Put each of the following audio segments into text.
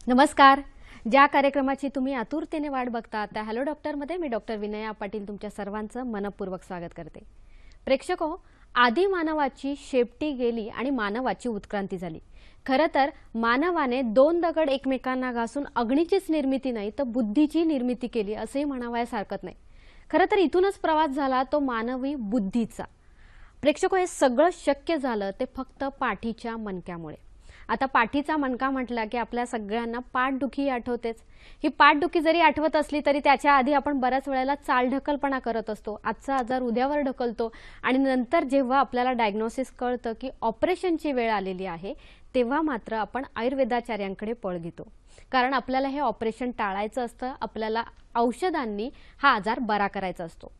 नमस्कार. ज्या कार्यक्रमाची तुम्ही आतुरतेने वाट बघता त्या हॅलो डॉक्टरमध्ये मी डॉक्टर विनया पाटील तुमच्या सर्वांचं मनपूर्वक स्वागत करते. प्रेक्षको, आदी मानवाची शेपटी गेली आणि मानवाची उत्क्रांती झाली. खरं तर मानवाने दोन दगड एकमेकांना घासून अग्नीचीच निर्मिती नाही तर बुद्धीची निर्मिती केली असेही म्हणावयास हरकत नाही. खरं तर इथूनच प्रवास झाला तो मानवी बुद्धीचा. प्रेक्षको, हे सगळं शक्य झालं ते फक्त पाठीच्या मणक्यामुळे. आता पाठीचा मणका म्हटला की आपल्या सगळ्यांना पाठदुखी आठवतेच. ही पाठदुखी जरी आठवत असली तरी त्याच्या आधी आपण बऱ्याच वेळेला चालढकलपणा करत असतो. आजचा आजार उद्यावर ढकलतो आणि नंतर जेव्हा आपल्याला डायग्नोसिस कळतं की ऑपरेशनची वेळ आलेली आहे तेव्हा मात्र आपण आयुर्वेदाचार्यांकडे पळ घेतो. कारण आपल्याला हे ऑपरेशन टाळायचं असतं, आपल्याला औषधांनी हा आजार बरा करायचा असतो.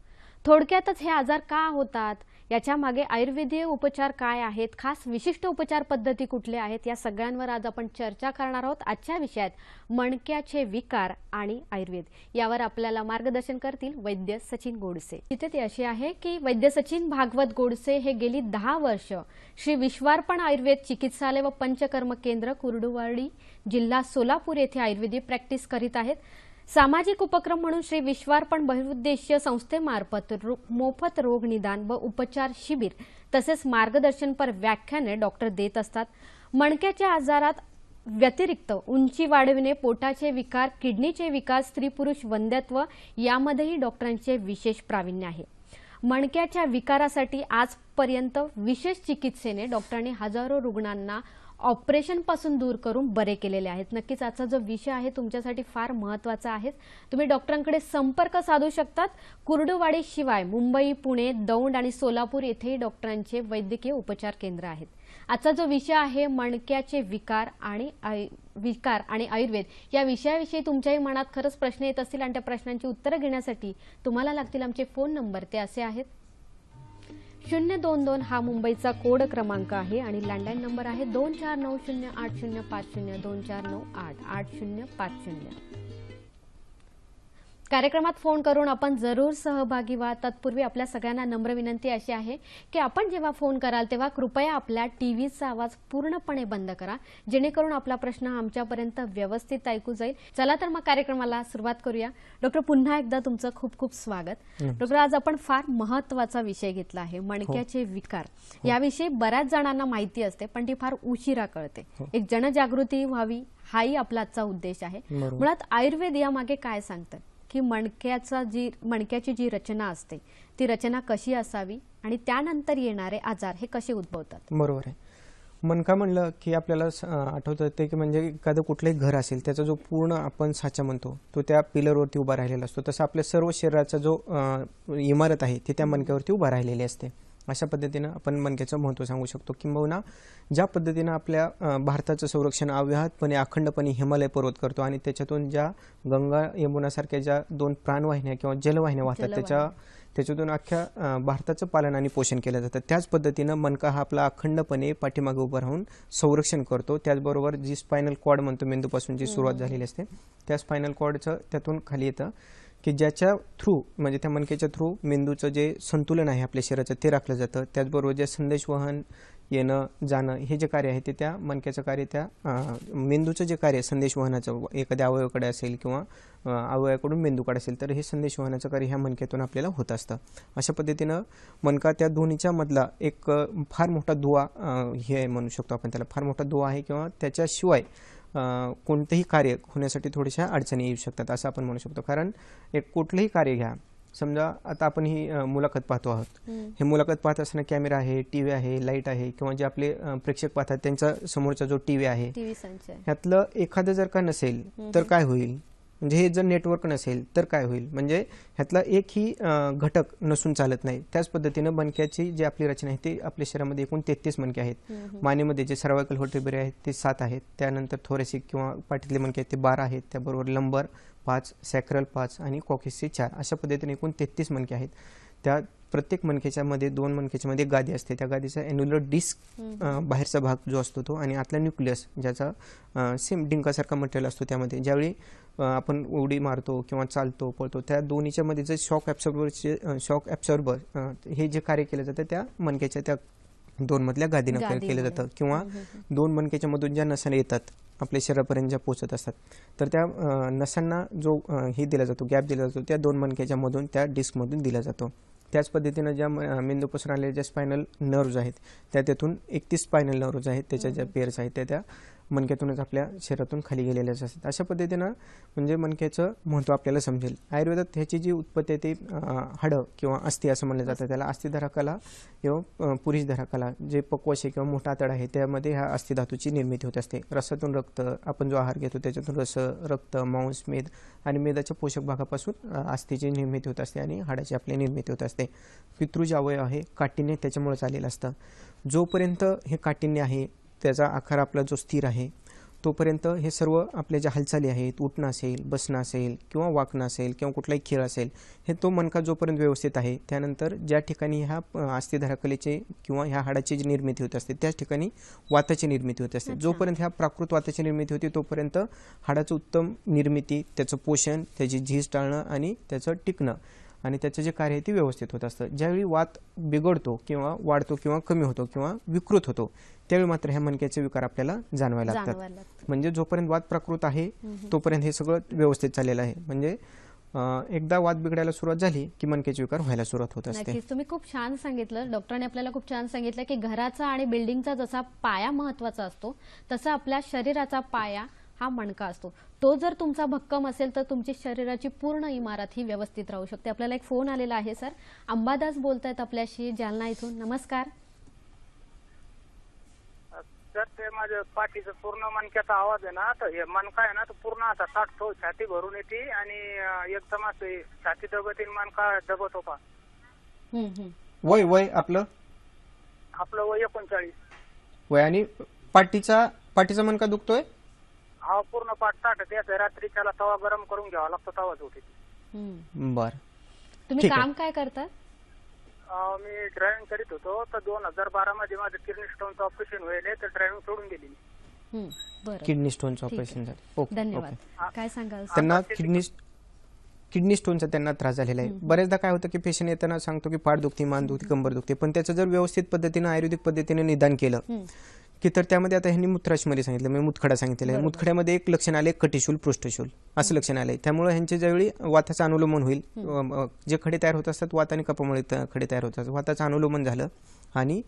थोडक्यातच हे आजार का होतात, याच्या मागे आयुर्वेदीय उपचार काय आहेत, खास विशिष्ट उपचार पद्धती कुठल्या आहेत, या सगळ्यांवर आज आपण चर्चा करणार आहोत. आजच्या विषयात मणक्याचे विकार आणि आयुर्वेद यावर आपल्याला मार्गदर्शन करतील वैद्य सचिन गोडसे. तिथे ती अशी आहे की वैद्य सचिन भागवत गोडसे हे गेली 10 वर्ष श्री विश्वार्पण आयुर्वेद चिकित्सालय व पंचकर्म केंद्र कुर्डुवाडी जिल्हा सोलापूर येथे आयुर्वेदिक प्रॅक्टिस करीत आहेत. सामाजिक उपक्रम म्हणून श्री विश्वार्पण बहुउद्देशीय संस्थेमार्फत मोफत रोग निदान व उपचार शिबिर तसेच मार्गदर्शनपर व्याख्याने डॉक्टर देत असतात. मणक्याच्या आजारात व्यतिरिक्त उंची वाढविणे, पोटाचे विकार, किडनीचे विकार, स्त्री पुरुष वंध्यत्व यामध्येही डॉक्टरांचे विशेष प्रावीण्य आहे. मणक्याच्या विकारासाठी आजपर्यंत विशेष चिकित्सेने डॉक्टरांनी हजारो रुग्णांना ऑपरेशन पासून दूर करून बरे केलेले आहेत. नक्कीच आजचा जो विषय आहे तुमच्यासाठी फार महत्त्वाचा आहे. तुम्ही डॉक्टरांकडे संपर्क साधू शकतात. कुर्डुवाडी शिवाय मुंबई, पुणे, दौंड आणि सोलापूर येथेही डॉक्टरांचे वैद्यकीय उपचार केंद्र आहेत. आजचा जो विषय आहे मणक्याचे विकार आणि आयुर्वेद या विषयाविषयी तुमच्याही मनात खरंच प्रश्न येत असतील आणि त्या प्रश्नांची उत्तरं घेण्यासाठी तुम्हाला लागतील आमचे फोन नंबर. ते असे आहेत 022 हा मुंबईचा कोड क्रमांक आहे आणि लँडलाईन नंबर आहे 24908050 24988050. कार्यक्रमात फोन करून आपण जरूर सहभागी व्हा. तत्पूर्वी आपल्या सगळ्यांना नम्र विनंती अशी आहे की आपण जेव्हा फोन कराल तेव्हा कृपया आपल्या टीव्हीचा आवाज पूर्णपणे बंद करा, जेणेकरून आपला प्रश्न आमच्यापर्यंत व्यवस्थित ऐकू जाईल. चला तर मग कार्यक्रमाला सुरुवात करूया. डॉक्टर, पुन्हा एकदा तुमचं खूप खूप स्वागत. डॉक्टर, आज आपण फार महत्त्वाचा विषय घेतला आहे मणक्याचे विकार. याविषयी बऱ्याच जणांना माहिती असते पण ती फार उशिरा कळते. एक जनजागृती व्हावी हाही आपला आजचा उद्देश आहे. मुळात आयुर्वेद यामागे काय सांगतं की मणक्याची जी रचना असते ती रचना कशी असावी आणि त्यानंतर येणारे आजार हे कसे उद्भवतात. बरोबर आहे. मणका म्हणलं की आपल्याला आठवतं ते की म्हणजे एखादं कुठलंही घर असेल त्याचा जो पूर्ण आपण साचा म्हणतो तो त्या पिलरवरती उभा राहिलेला असतो. तसं आपल्या सर्व शरीराचा जो इमारत आहे ती त्या मणक्यावरती उभा राहिलेली असते. अशा पद्धतीनं आपण मणक्याचं महत्त्व सांगू शकतो. किंबहुना ज्या पद्धतीनं आपल्या भारताचं संरक्षण अव्याहतपणे अखंडपणे हिमालय पर्वत करतो आणि त्याच्यातून ज्या गंगा यमुनासारख्या ज्या 2 प्राणवाहिन्या किंवा जलवाहिन्या वाहतात त्याच्यातून अख्ख्या भारताचं पालन आणि पोषण केलं जातं, त्याच पद्धतीनं मणका हा आपला अखंडपणे पाठीमागे उभं राहून संरक्षण करतो. त्याचबरोबर जी स्पायनल कॉर्ड म्हणतो मेंदूपासून जी सुरुवात झालेली असते त्या स्पायनल कॉर्डचं त्यातून खाली येतं की ज्याच्या थ्रू म्हणजे त्या मणक्याच्या थ्रू मेंदूचं जे संतुलन आहे आपल्या शरीराचं ते राखलं जातं. त्याचबरोबर जे संदेशवहन येणं जाणं हे जे कार्य आहे ते त्या मणक्याचं कार्य त्या मेंदूचं जे कार्य संदेशवहनाचं एखाद्या अवयवाकडे असेल किंवा अवयवाकडून मेंदूकडे असेल तर हे संदेशवहनाचं कार्य ह्या मणक्यातून आपल्याला होत असतं. अशा पद्धतीनं मणका त्या दोन्हीच्या मधला एक फार मोठा दुवा हे म्हणू शकतो आपण त्याला. फार मोठा दुवा आहे किंवा त्याच्याशिवाय कोणतेही कार्य होण्यासाठी थोड्याशा अडचणी येऊ शकतात असं आपण म्हणू शकतो. कारण एक कुठलंही कार्य घ्या समजा आता आपण ही मुलाखत पाहतो आहोत. हे मुलाखत पाहत असताना कॅमेरा आहे, टीव्ही आहे, लाईट आहे, किंवा जे आपले प्रेक्षक पाहतात त्यांचा समोरचा जो टीव्ही आहे टीव्ही संच आहे. ह्यातलं एखादं जर का नसेल तर काय होईल, म्हणजे हे जर नेटवर्क नसेल तर काय होईल, म्हणजे ह्यातला एकही घटक नसून चालत नाही. त्याच पद्धतीनं मणक्याची जी आपली रचना आहे ती आपल्या शरीरामध्ये एकूण 33 मणके आहेत. मानेमध्ये जे सर्वायकल व्हर्टेब्रे आहेत ते 7 आहेत, त्यानंतर थोरेसिक किंवा पाठीतले मणके आहेत ते 12 आहेत, त्याबरोबर लंबर 5, सॅक्रल 5 आणि कॉकेसचे 4, अशा पद्धतीने एकूण 33 मणके आहेत. त्या प्रत्येक मणक्याच्या मध्ये 2 मणक्याच्या मध्ये गादी असते. त्या गादीचा एन्युलर डिस्क बाहेरचा भाग जो असतो तो, आणि आतला न्यूक्लियस ज्याचा सेम डिंकासारखा मटेरियल असतो. त्यामध्ये ज्यावेळी आपण उडी मारतो किंवा चालतो पळतो त्या दोन्हीच्या मध्ये जे शॉक ॲब्सॉर्बर हे जे कार्य केलं जातं त्या मणक्याच्या त्या 2 मधल्या गादीनं केलं जातं, किंवा 2 मणक्याच्या मधून ज्या नसा येतात आपल्या शरीरापर्यंत ज्या पोहोचत असतात तर त्या नसांना जो हे दिला जातो, गॅप दिला जातो, त्या 2 मणक्याच्या मधून त्या डिस्कमधून दिला जातो. त्याच पद्धतीनं ज्या मेंदूपासून आलेल्या ज्या स्पायनल नर्व्ज आहेत त्यातून 31 स्पायनल नर्व्ज आहेत, त्याच्या ज्या पेअर्स आहेत त्या मणक्यातूनच आपल्या शरीरातून खाली गेलेल्याच असतात. अशा पद्धतीनं म्हणजे मणक्याचं महत्त्व आपल्याला समजेल. आयुर्वेदात ह्याची जी उत्पत्ती आहे ती हाडं किंवा अस्थि असं म्हणलं जातं. त्याला अस्थिधरा कला किंवा पुरुषधरा कला, जे पक्वाशय किंवा मोठा आतडा आहे त्यामध्ये ह्या अस्थिधातूची निर्मिती होत असते. रसातून रक्त, आपण जो आहार घेतो त्याच्यातून रस, रक्त, मांस, मेद आणि मेदाच्या पोषक भागापासून अस्थिची निर्मिती होत असते आणि हाडाची आपली निर्मिती होत असते. पितृज अवयव आहे, काठिण्य त्याच्यामुळेच आलेलं असतं. जोपर्यंत हे काठिण्य आहे, त्याचा आकार आपला जो स्थिर आहे, तोपर्यंत हे सर्व आपल्या ज्या हालचाली आहेत, उठणं असेल, बसणं असेल किंवा वाकणं असेल किंवा कुठलाही खेळ असेल, हे तो मणका जोपर्यंत व्यवस्थित आहे, त्यानंतर ज्या ठिकाणी ह्या अस्थिधराकलेचे किंवा ह्या हाडाची जी निर्मिती होत असते त्याच ठिकाणी वाताची निर्मिती होत असते. जोपर्यंत ह्या प्राकृत वाताची निर्मिती होती तोपर्यंत हाडाचं उत्तम निर्मिती, त्याचं पोषण, त्याची झीज टाळणं आणि त्याचं टिकणं आणि त्याचं जे कार्य आहे ते व्यवस्थित होत असतं. ज्यावेळी वात बिघडतो किंवा वाढतो किंवा कमी होतो किंवा विकृत होतो त्यावेळी मात्र ह्या मणक्याचे विकार आपल्याला जाणवायला लागतात. म्हणजे जोपर्यंत वात प्राकृत आहे तोपर्यंत हे सगळं व्यवस्थित चाललेलं आहे. म्हणजे एकदा वात बिघडायला सुरुवात झाली की मणक्याचे विकार व्हायला सुरुवात होत असते. तुम्ही खूप छान सांगितलं, डॉक्टरांनी आपल्याला खूप छान सांगितलं की घराचा आणि बिल्डिंगचा जसा पाया महत्वाचा असतो तसा आपल्या शरीराचा पाया हा मणका असतो. तो जर तुमचा भक्कम असेल तर तुमची शरीराची पूर्ण इमारत ही व्यवस्थित राहू शकते. आपल्याला एक फोन आलेला आहे. सर अंबादास बोलतायत आपल्याशी जालना इथून. नमस्कार सर. ते माझ्या पाठीचा पूर्ण मणक्याचा आवाज आहे ना, तर हे मणका आहे ना तो पूर्ण असा साठतो, छाती भरून येते आणि एकदम असं छाती दबतीन मणका दबत होता. वय वय आपलं वय 39 वय. आणि पाठीचा मणका दुखतोय? हा, पूर्ण पाठ साठत याचं. रात्री त्याला तवा गरम करून घ्यावा लागतो, तवाच होते. बर. तुम्ही काम काय करता? मी ड्रायव्हिंग करीत होतो, तर 2012 मध्ये माझं किडनी स्टोनचं ऑपरेशन व्हायला, तर ड्रायव्हिंग सोडून गेली. किडनी स्टोनचं ऑपरेशन झालं. ओके, धन्यवाद. काय सांगाल? त्यांना किडनी स्टोनचा त्यांना त्रास झालेला आहे. बरेचदा काय होतं की पेशंट येताना सांगतो की पाठ दुखते, मान दुखते, कंबर दुखते, पण त्याचं जर व्यवस्थित पद्धतीने आयुर्वेदिक पद्धतीने निदान केलं की तर त्यामध्ये आता ह्यांनी मूत्राशमध्ये सांगितलं, म्हणजे मुतखडा सांगितलेला आहे. मुतखड्यामध्ये एक लक्षण आले कटिशूल, पृष्ठशूल असं लक्षण आलंय. त्यामुळे ह्यांच्या ज्यावेळी वाताचं अनुलोमन होईल, जे खडे तयार होत असतात वात आणि कफामुळे खडे तयार होतात, वाताचं अनुलोमन झालं आणि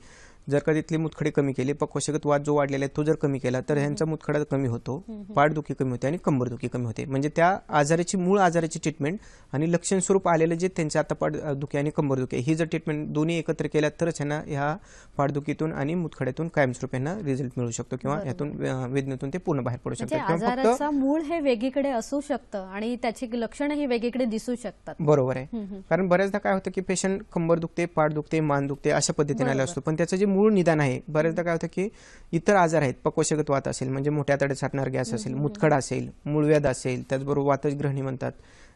जर का तिथले मुतखडे कमी केले, पक्वशगत वात जो वाढलेला आहे तो जर कमी केला तर ह्यांचा मुतखडा कमी होतो, पाठदुखी कमी होते आणि कंबरदुखी कमी होते. म्हणजे त्या आजाराची मूळ आजाराची ट्रीटमेंट आणि लक्षण स्वरूप आलेलं जे त्यांच्या आता पाठदुखी आणि कंबरदुखी ही जर ट्रीटमेंट दोन्ही एकत्र केल्या तरच ह्यांना ह्या पाठदुखीतून आणि मुतखड्यातून कायमस्वरूपी ह्यांना रिझल्ट मिळू शकतो किंवा ह्यातून वेदनेतून ते पूर्ण बाहेर पडू शकतात. आजाराचं मूळ हे वेगळीकडे असू शकतं आणि त्याची लक्षणं ही वेगळीकडे दिसू शकतात. बरोबर आहे. कारण बऱ्याचदा काय होतं की पेशंट कंबर दुखते, पाठ दुखते, मान दुखते अशा पद्धतीने आलं असतो, पण त्याचं जे मूळ निदान आहे. बरेचदा काय होतं की इतर आजार आहेत, पक्वशगत वात असेल म्हणजे मोठ्या आतड्यात साठणार गॅस असेल, मुतखडा असेल, मूळव्याध असेल, त्याचबरोबर वातजग्रहणी म्हणतात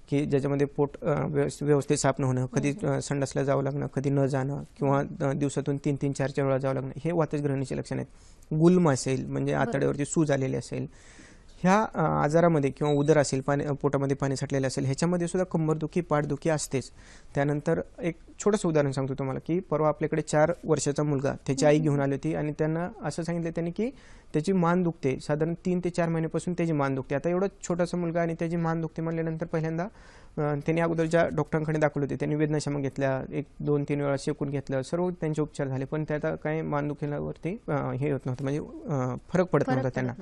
की ज्याच्यामध्ये पोट व्यवस्थित साफ न होणं, कधी संडासला जावं लागणं, कधी न जाणं किंवा दिवसातून 3-3, 4-4 वेळा जावं लागणं, हे वातजग्रहणीचे लक्षण आहेत. गुल्म असेल म्हणजे आतड्यावरती सूज आलेली असेल, ह्या आजारामध्ये किंवा उदर असेल, पोटामध्ये पाणी साठलेलं असेल, ह्याच्यामध्ये सुद्धा कंबरदुखी, पाठदुखी असतेच. त्यानंतर एक छोटंसं उदाहरण सांगतो तुम्हाला की परवा आपल्याकडे 4 वर्षाचा मुलगा त्याची आई घेऊन आली होती आणि त्यांना असं सांगितलं त्यांनी की त्याची मान दुखते, साधारण 3 ते 4 महिन्यापासून त्याची मान दुखते. आता एवढा छोटासा मुलगा आणि त्याची मान दुखते म्हणल्यानंतर पहिल्यांदा त्यांनी अगोदर ज्या डॉक्टरांकडे दाखवले होते त्यांनी वेदनाशमक घेतल्या, 1-2-3 वेळा शेकून घेतलं, सर्व त्यांचे उपचार झाले, पण त्याचा काही मान दुखीवरती हे होत नव्हतं, म्हणजे फरक पडत नव्हता त्यांना.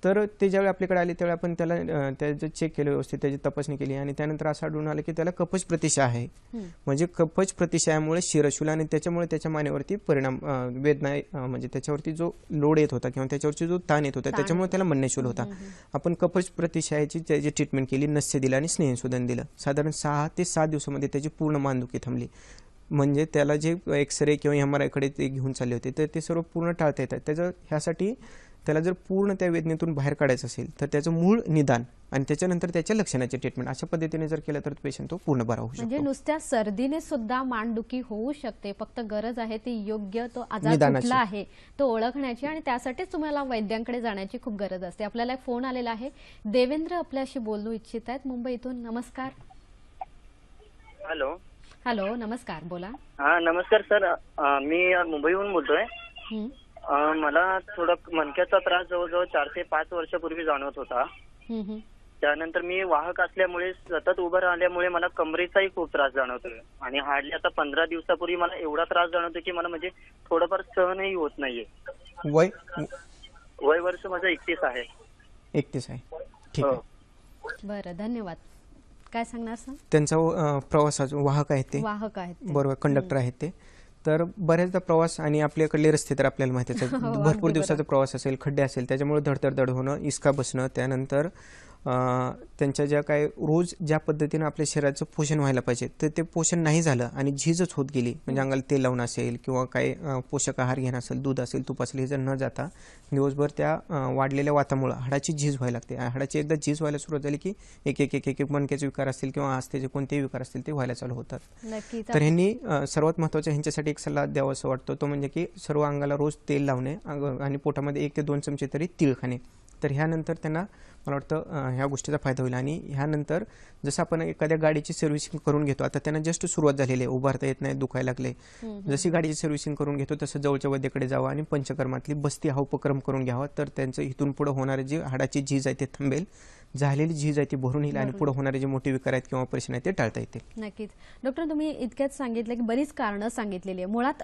तर ते ज्यावेळी आपल्याकडे आले त्यावेळी आपण त्याला त्याचं चेक केलं व्यवस्थित, त्याची तपासणी केली आणि त्यानंतर असं आढळून आलं की त्याला कफज प्रतिशा आहे. म्हणजे कफज प्रतिशयामुळे शिरशूल आणि त्याच्यामुळे त्याच्या मानेवरती परिणाम वेदना म्हणजे त्याच्यावरती जो लोड येत होता किंवा त्याच्यावरती जो ताण येत होता त्याच्यामुळे त्याला मन्यशूल होता. आपण कफज प्रतिशयाची त्याची ट्रीटमेंट केली, नस्य दिलं आणि स्नेहसुदन दिलं. साधारण 6 ते 7 दिवसामध्ये त्याची पूर्ण मानदुखी थांबली. म्हणजे त्याला जे एक्सरे किंवा MRI कडे ते घेऊन चालले होते तर ते सर्व पूर्ण टाळता येतात. त्याचं ह्यासाठी त्याला जर पूर्ण त्या वेदनेतून बाहेर काढायचं असेल तर त्याचं मूळ निदान आणि त्याच्यानंतर त्याच्या लक्षणाची ट्रीटमेंट अशा पद्धतीने जर केलं तर पेशंट तो पूर्ण बरा होऊ म्हणजे शकतो. नुसत्या सर्दीने सुद्धा मानदुखी होऊ शकते, फक्त गरज आहे ती योग्य तो आजार निदानाची. कुठला आहे तो ओळखण्याची आणि त्यासाठीच तुम्हाला वैद्यांकडे जाण्याची खूप गरज असते. आपल्याला एक फोन आलेला आहे. देवेंद्र आपल्याशी बोलू इच्छित आहेत मुंबईतून. नमस्कार. हॅलो. हॅलो, नमस्कार, बोला. हा नमस्कार सर, मी मुंबईहून बोलतोय. हं, मला थोडा मणक्याचा त्रास जवळजवळ 4 ते 5 वर्षापूर्वी जाणवत होता. हं, हं. त्यानंतर मी वाहक असल्यामुळे सतत उभं राहिल्यामुळे मला कमरेचाही खूप त्रास जाणवतोय आणि हार्डली आता 15 दिवसापूर्वी मला एवढा त्रास जाणवतो की मला म्हणजे थोडंफार सहनही होत नाहीये. वय वय वर्ष माझं 31 आहे. 31 आहे. ठीक हो. आहे. बरं, धन्यवाद. काय सांगणार सर? त्यांचा प्रवासाचा वाहक आहेत ते, वाहक आहेत ते. बरोबर, कंडक्टर आहेत ते. तर बऱ्याचदा प्रवास आणि आपल्याकडले रस्ते तर आपल्याला माहितीच आहे. हो, भरपूर अगदी दिवसाचा प्रवास असेल, खड्डे असेल, त्याच्यामुळे धडधड होणं, इसका बसणं, त्यानंतर त्यांच्या ज्या काय रोज ज्या पद्धतीनं आपल्या शरीराचं पोषण व्हायला पाहिजे तर ते पोषण नाही झालं आणि झीजच होत गेली. म्हणजे अंगाला तेल लावणं असेल किंवा काही पोषक आहार घेणं असेल, दूध असेल, तूप असेल, हे जर न जाता दिवसभर त्या वाढलेल्या वातामुळे हाडाची झीज व्हायला लागते. हाडाची एकदा झीज व्हायला सुरुवात झाली की एक एक एक एक मणक्याचे विकार असतील किंवा आस्थेचे कोणतेही विकार असतील ते व्हायला चालू होतात. नक्कीच. तर ह्यांनी सर्वात महत्त्वाचा ह्यांच्यासाठी एक सल्ला द्यावा असं वाटतं, तो म्हणजे की सर्व अंगाला रोज तेल लावणे आणि पोटामध्ये 1 ते 2 चमचे तरी तीळ खाणे. तर ह्यानंतर त्यांना मला वाटतं ह्या गोष्टीचा फायदा होईल. आणि ह्यानंतर जसं आपण एखाद्या गाडीची सर्व्हिसिंग करून घेतो, आता त्यांना जस्ट सुरुवात झालेली आहे, उभारता येत नाही, दुखायला लागले, जशी गाडीची सर्व्हिसिंग करून घेतो तसं जवळच्या वैद्याकडे जावं आणि पंचकर्मातली बस्ती हा उपक्रम करून घ्यावा. तर त्यांचं इथून पुढे होणारे जी हाडाची झीज आहे ते थांबेल, झालेली झीज आहे ती भरून येईल आणि पुढे होणारे जे मोठे विकार आहेत किंवा ऑपरेशन आहे ते टाळता येतील. नक्कीच. डॉक्टर, तुम्ही इतक्यात सांगितलं की बरीच कारणं सांगितलेली आहे. मुळात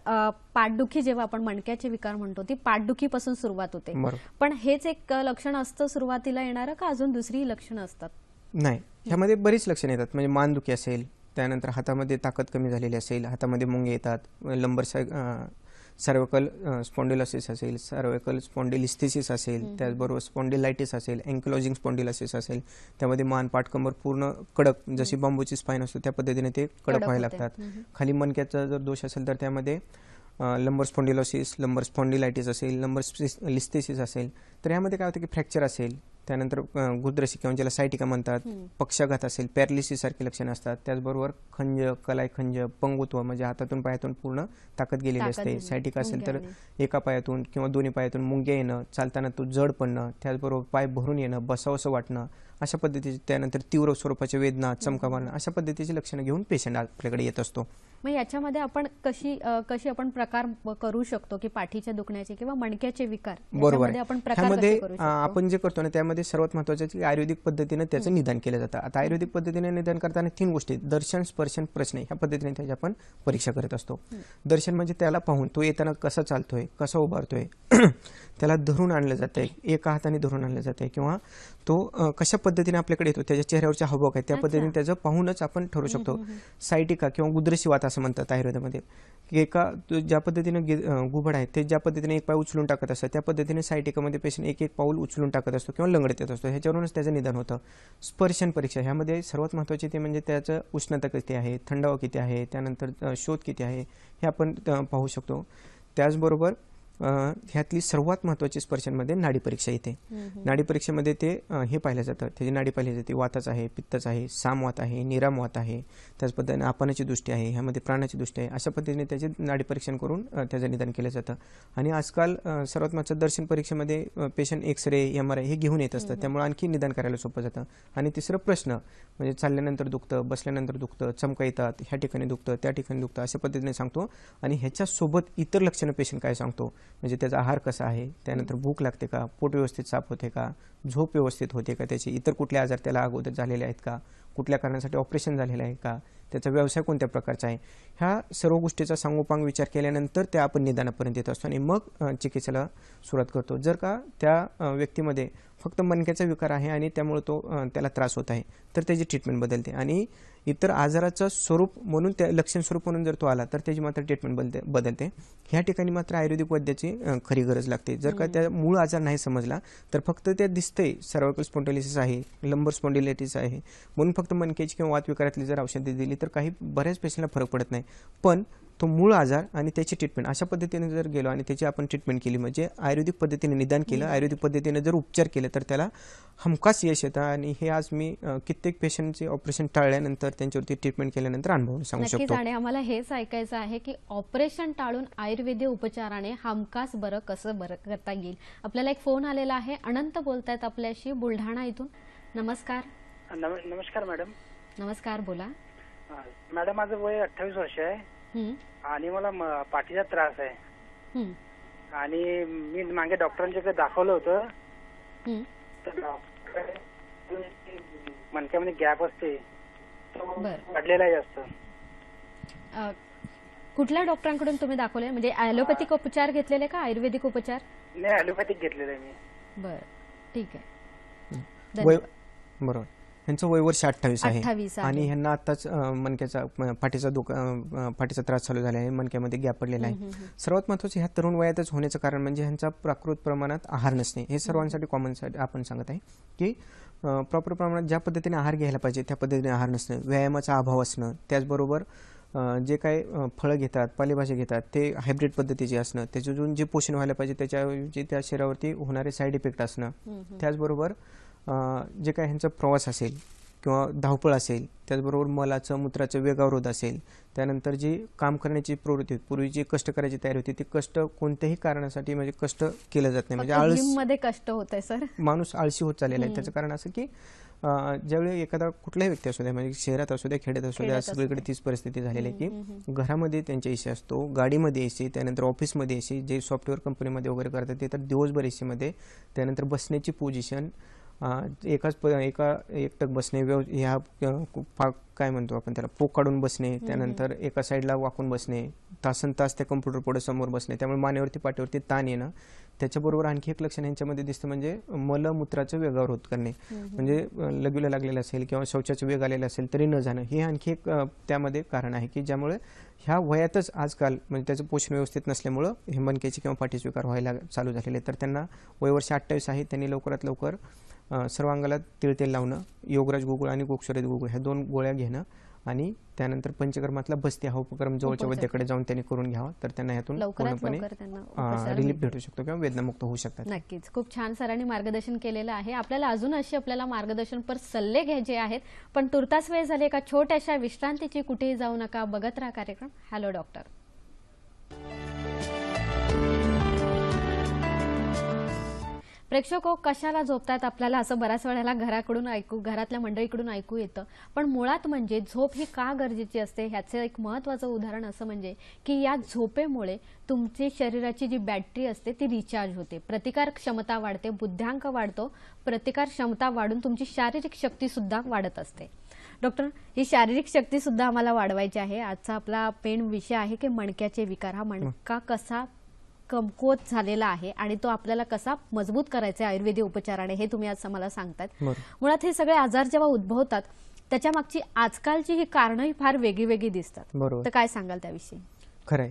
पाठदुखी जेव्हा आपण मणक्याचे विकार म्हणतो ती पाठदुखीपासून सुरुवात होते. बरोबर. पण हेच एक लक्षण असतं सुरुवातीला येणारं का अजून दुसरी लक्षणं असतात? नाही, ह्यामध्ये बरीच लक्षणं येतात. म्हणजे मानदुखी असेल, त्यानंतर हातामध्ये ताकद कमी झालेली असेल, हातामध्ये मुंगे येतात, लंबर सर्व्हिकल स्पॉन्डिलोसिस असेल, सर्व्हिकल स्पॉन्डिलिस्थेसिस असेल, त्याचबरोबर स्पॉन्डिलायटिस असेल, अँकिलोजिंग स्पॉन्डिलोसिस असेल, त्यामध्ये मान, पाठ, कंबर पूर्ण कडक, जशी बांबूची स्पाईन असतो त्या पद्धतीने ते कडक व्हायला लागतात. खाली मणक्याचा जर दोष असेल तर त्यामध्ये लंबर स्पॉन्डिलोसिस, लंबर स्पॉन्डिलायटिस असेल, लंबर लिस्थेसिस असेल, तर यामध्ये काय होतं की फ्रॅक्चर असेल, त्यानंतर गुद्रशी किंवा ज्याला सायटिका म्हणतात, पक्षाघात असेल, पॅरालिसिस सारखी लक्षणं असतात. त्याचबरोबर खंज, कलाय खंज, पंगुत्व म्हणजे हातातून पायातून पूर्ण ताकद गेलेली असते. सायटिका असेल तर एका पायातून किंवा दोन्ही पायातून मुंग्या येणं, चालताना तो जड पडणं, त्याचबरोबर पाय भरून येणं, बसावंसं वाटणं, अशा पद्धतीचे, त्यानंतर तीव्र स्वरूपाच्या वेदना, चमका मारणं, अशा पद्धतीची लक्षणं घेऊन पेशंट आपल्याकडे येत असतो. मग याच्यामध्ये आपण कशी आपण प्रकार करू शकतो की पाठीच्या दुखण्याचे किंवा मणक्याचे विकार? बरोबर आहे. आपण प्रकार ह्यामध्ये कसे करू शकतो? आपण जे करतो ना त्यामध्ये सर्वात महत्त्वाचं की आयुर्वेदिक पद्धतीने त्याचं निदान केलं जातं. आता आयुर्वेदिक पद्धतीने निदान करताना 3 गोष्टी, दर्शन, स्पर्शन, प्रश्न, ह्या पद्धतीने त्याची आपण परीक्षा करत असतो. दर्शन म्हणजे त्याला पाहून तो येताना कसा चालतोय, कसा उभारतोय, त्याला धरून आणलं जातंय, एका हाताने धरून आणलं जातंय, किंवा तो कशा पद्धतीने आपल्याकडे येतो, त्याच्या चेहऱ्यावरचे हावभाव आहेत त्या पद्धतीने त्याचं पाहूनच आपण ठरवू शकतो. सायटिका किंवा गुद्रशी वात असं म्हणतात आयुर्वेदामध्ये, की ज्या पद्धतीने गुबड आहे ते ज्या पद्धतीने एक पाय उचलून टाकत असतं त्या पद्धतीने सायटिकामध्ये पेशंट एक एक पाऊल उचलून टाकत असतो किंवा लंगडत येत असतो. ह्याच्यावरूनच त्याचं निदान होतं. स्पर्शन परीक्षा ह्यामध्ये सर्वात महत्त्वाची ते म्हणजे त्याचं उष्णता किती आहे, थंडावा किती आहे, त्यानंतर शोध किती आहे हे आपण पाहू शकतो. त्याचबरोबर ह्यातली सर्वात महत्त्वाची स्पर्शांमध्ये नाडी परीक्षा येते. नाडी परीक्षेमध्ये ते हे पाहिलं जातं, त्याची नाडी पाहिली जाते, वातच आहे, पित्तच आहे, सामवात आहे, निरामवात आहे, त्याच पद्धतीने आपणाची दृष्टी आहे, ह्यामध्ये प्राणाची दृष्टी आहे, अशा पद्धतीने त्याचे नाडी परीक्षण करून त्याचं निदान केलं जातं. आणि आजकाल सर्वात महत्त्वाचं दर्शन परीक्षेमध्ये पेशंट एक्सरे, MRI हे घेऊन येत असतं, त्यामुळे आणखी निदान करायला सोपं जातं. आणि तिसरं प्रश्न म्हणजे चालल्यानंतर दुखतं, बसल्यानंतर दुखतं, चमका येतात, ह्या ठिकाणी दुखतं, त्या ठिकाणी दुखतं, अशा पद्धतीने सांगतो. आणि ह्याच्यासोबत इतर लक्षणं पेशंट काय सांगतो, म्हणजे त्याचा आहार कसा आहे, त्यानंतर भूक लागते का, पोट व्यवस्थित साफ होते का, झोप व्यवस्थित होते का, त्याचे इतर कुठले आजार त्याला अगोदर झालेले आहेत का, कुठल्या कारणासाठी ऑपरेशन झालेलं आहे का, त्याचा व्यवसाय कोणत्या प्रकारचा आहे, ह्या सर्व गोष्टीचा सांगोपांग विचार केल्यानंतर त्या आपण निदानापर्यंत येत असतो आणि मग चिकित्सेला सुरुवात करतो. जर का त्या व्यक्तीमध्ये फक्त मणक्याचा विकार आहे आणि त्यामुळे त्याला त्रास होत आहे तर त्याची ट्रीटमेंट बदलते आणि इतर आजाराचं स्वरूप म्हणून त्या लक्षण स्वरूप म्हणून जर तो आला तर त्याची मात्र ट्रीटमेंट बदलते. ह्या ठिकाणी मात्र आयुर्वेदिक वैद्याची खरी गरज लागते. जर का त्या मूळ आजार नाही समजला तर फक्त ते दिसतंय सर्व्हायकल स्पॉन्डिलायसिस आहे, लंबर स्पॉन्डिलायटिस आहे म्हणून फक्त मणक्याची किंवा वातविकारातली जर औषधे दिली तर काही बऱ्याच पेशंटला फरक पडत नाही. पण तो मूळ आजार आणि त्याची ट्रीटमेंट अशा पद्धतीने जर गेलो आणि त्याची आपण ट्रीटमेंट केली म्हणजे आयुर्वेदिक पद्धतीने निदान केलं, आयुर्वेदिक पद्धतीने जर उपचार केले तर त्याला हमखास यश येतं. आणि हे आज मी कित्येक पेशंटचे ऑपरेशन टाळल्यानंतर त्यांच्यावरती ट्रीटमेंट केल्यानंतर अनुभव सांगू नक्कीच. शकतो. आणि आम्हाला हेच ऐकायचं आहे की ऑपरेशन टाळून आयुर्वेदिक उपचाराने हमखास बरं कसं बरं करता येईल. आपल्याला एक फोन आलेला आहे. अनंत बोलतायत आपल्याशी बुलढाणा इथून. नमस्कार. नमस्कार मॅडम. नमस्कार, बोला. मॅडम माझं वय 28 वर्ष आहे आणि मला पाठीचा त्रास आहे आणि मी मागे डॉक्टरांच्याकडे दाखवलं होतं तर डॉक्टर मणक्यामध्ये गॅप असते तो वाढलेला आहे जास्त. कुठल्या डॉक्टरांकडून तुम्ही दाखवले, म्हणजे ॲलोपॅथिक उपचार घेतलेले का आयुर्वेदिक उपचार? नाही, ॲलोपॅथिक घेतलेलं आहे मी. बरं, ठीक आहे. बरोबर. यांचं वय वर्ष 28 आहे 28 आहे. आणि ह्यांना आताच मणक्याचा पाठीचा त्रास चालू झाला आहे, मणक्यामध्ये गॅप पडलेला आहे. सर्वात महत्त्वाचं ह्या तरुण वयातच होण्याचं कारण म्हणजे ह्यांचा प्राकृत प्रमाणात आहार नसणे. हे सर्वांसाठी कॉमन आपण सांगत आहे की प्रॉपर प्रमाणात ज्या पद्धतीने आहार घ्यायला पाहिजे त्या पद्धतीने आहार नसणं, व्यायामाचा अभाव असणं, त्याचबरोबर जे काही फळं घेतात, पालेभाज्या घेतात ते हायब्रिड पद्धतीचे असणं, त्याच्यातून जे पोषण व्हायला पाहिजे त्याच्याऐवजी त्या शरीरावरती होणारे साईड इफेक्ट असणं, त्याचबरोबर जे काही ह्यांचा प्रवास असेल किंवा धावपळ असेल, त्याचबरोबर मलाचं मूत्राचं वेगावरोध असेल, त्यानंतर जी काम करण्याची प्रवृत्ती, पूर्वी जी कष्ट करायची तयारी होती ती कष्ट कोणत्याही कारणासाठी म्हणजे कष्ट केलं जात नाही. म्हणजे मध्ये कष्ट होत आहे सर, माणूस आळशी होत चाललेला आहे. त्याचं कारण असं की ज्यावेळी एखादा कुठलाही व्यक्ती असू द्या, म्हणजे शहरात असू द्या, खेड्यात असू द्या, सगळीकडे तीच परिस्थिती झालेली आहे की घरामध्ये त्यांच्या एसी असतो, गाडीमध्ये एसी, त्यानंतर ऑफिसमध्ये एसी, जे सॉफ्टवेअर कंपनीमध्ये वगैरे करतात ते तर दिवसभर एसी मध्ये, त्यानंतर बसण्याची पोझिशन एकटक बसणे, ह्या काय म्हणतो आपण त्याला, पोक काढून बसणे, त्यानंतर एका साईडला वाकून बसणे, तासन तास त्या कम्प्युटर पुढे समोर बसणे, त्यामुळे मानेवरती पाठीवरती ताण येणं. त्याच्याबरोबर आणखी एक लक्षण यांच्यामध्ये दिसतं म्हणजे मलमूत्राचं वेगावरोध करणे, म्हणजे लगीला लागलेलं असेल किंवा शौचाचं वेग आलेलं असेल तरी न जाणं, हे आणखी एक त्यामध्ये कारण आहे की ज्यामुळे ह्या वयातच आजकाल म्हणजे त्याचं पोषण व्यवस्थित नसल्यामुळं हे मणक्याचे किंवा पाठीचे विकार व्हायला चालू झालेले. तर त्यांना वय वर्ष 28 आहे, त्यांनी लवकरात लवकर सर्वांगाला तिळतेल लावणं, योगराज गुगुळ आणि गोक्षरेत गुगुळ ह्या 2 गोळ्या घेणं आणि त्यानंतर पंचकर्मातला बस्ती हा उपक्रम जवळच्या वैद्याकडे जाऊन त्यांनी करून घ्यावा, तर त्यांना ह्यातून पूर्णपणे रिलीफ भेटू शकतो किंवा वेदनामुक्त होऊ शकतात. नक्कीच. खूप छान सरांनी मार्गदर्शन केलेलं आहे. आपल्याला अजून असे आपल्याला मार्गदर्शनपर सल्ले घ्यायचे आहेत, पण तुर्तास वेळ झाली एका छोट्याशा विश्रांतीची. कुठेही जाऊ नका, बघत राहा कार्यक्रम हॅलो डॉक्टर. प्रेक्षको, कशाला झोपतात आपल्याला असं बऱ्याच वेळेला घरातल्या मंडळीकडून ऐकू येतं, पण मुळात म्हणजे झोप ही का गरजेची असते ह्याचं एक महत्त्वाचं उदाहरण असं म्हणजे की या झोपेमुळे तुमची शरीराची जी बॅटरी असते ती रिचार्ज होते, प्रतिकार क्षमता वाढते, बुद्ध्यांक वाढतो, प्रतिकार क्षमता वाढून तुमची शारीरिक शक्ती सुद्धा वाढत असते. डॉक्टर, ही शारीरिक शक्ती सुद्धा आम्हाला वाढवायची आहे. आजचा आपला पेन विषय आहे की मणक्याचे विकार. हा मणका कसा कमकुवत झालेला आहे आणि तो आपल्याला कसा मजबूत करायचा आयुर्वेदिक उपचाराने, हे तुम्ही आज आम्हाला सांगतायत. मुळात हे सगळे आजार जेव्हा उद्भवतात त्याच्या मागची आजकालची ही कारणही फार वेगळी दिसतात, तर काय सांगाल त्याविषयी? खरंय,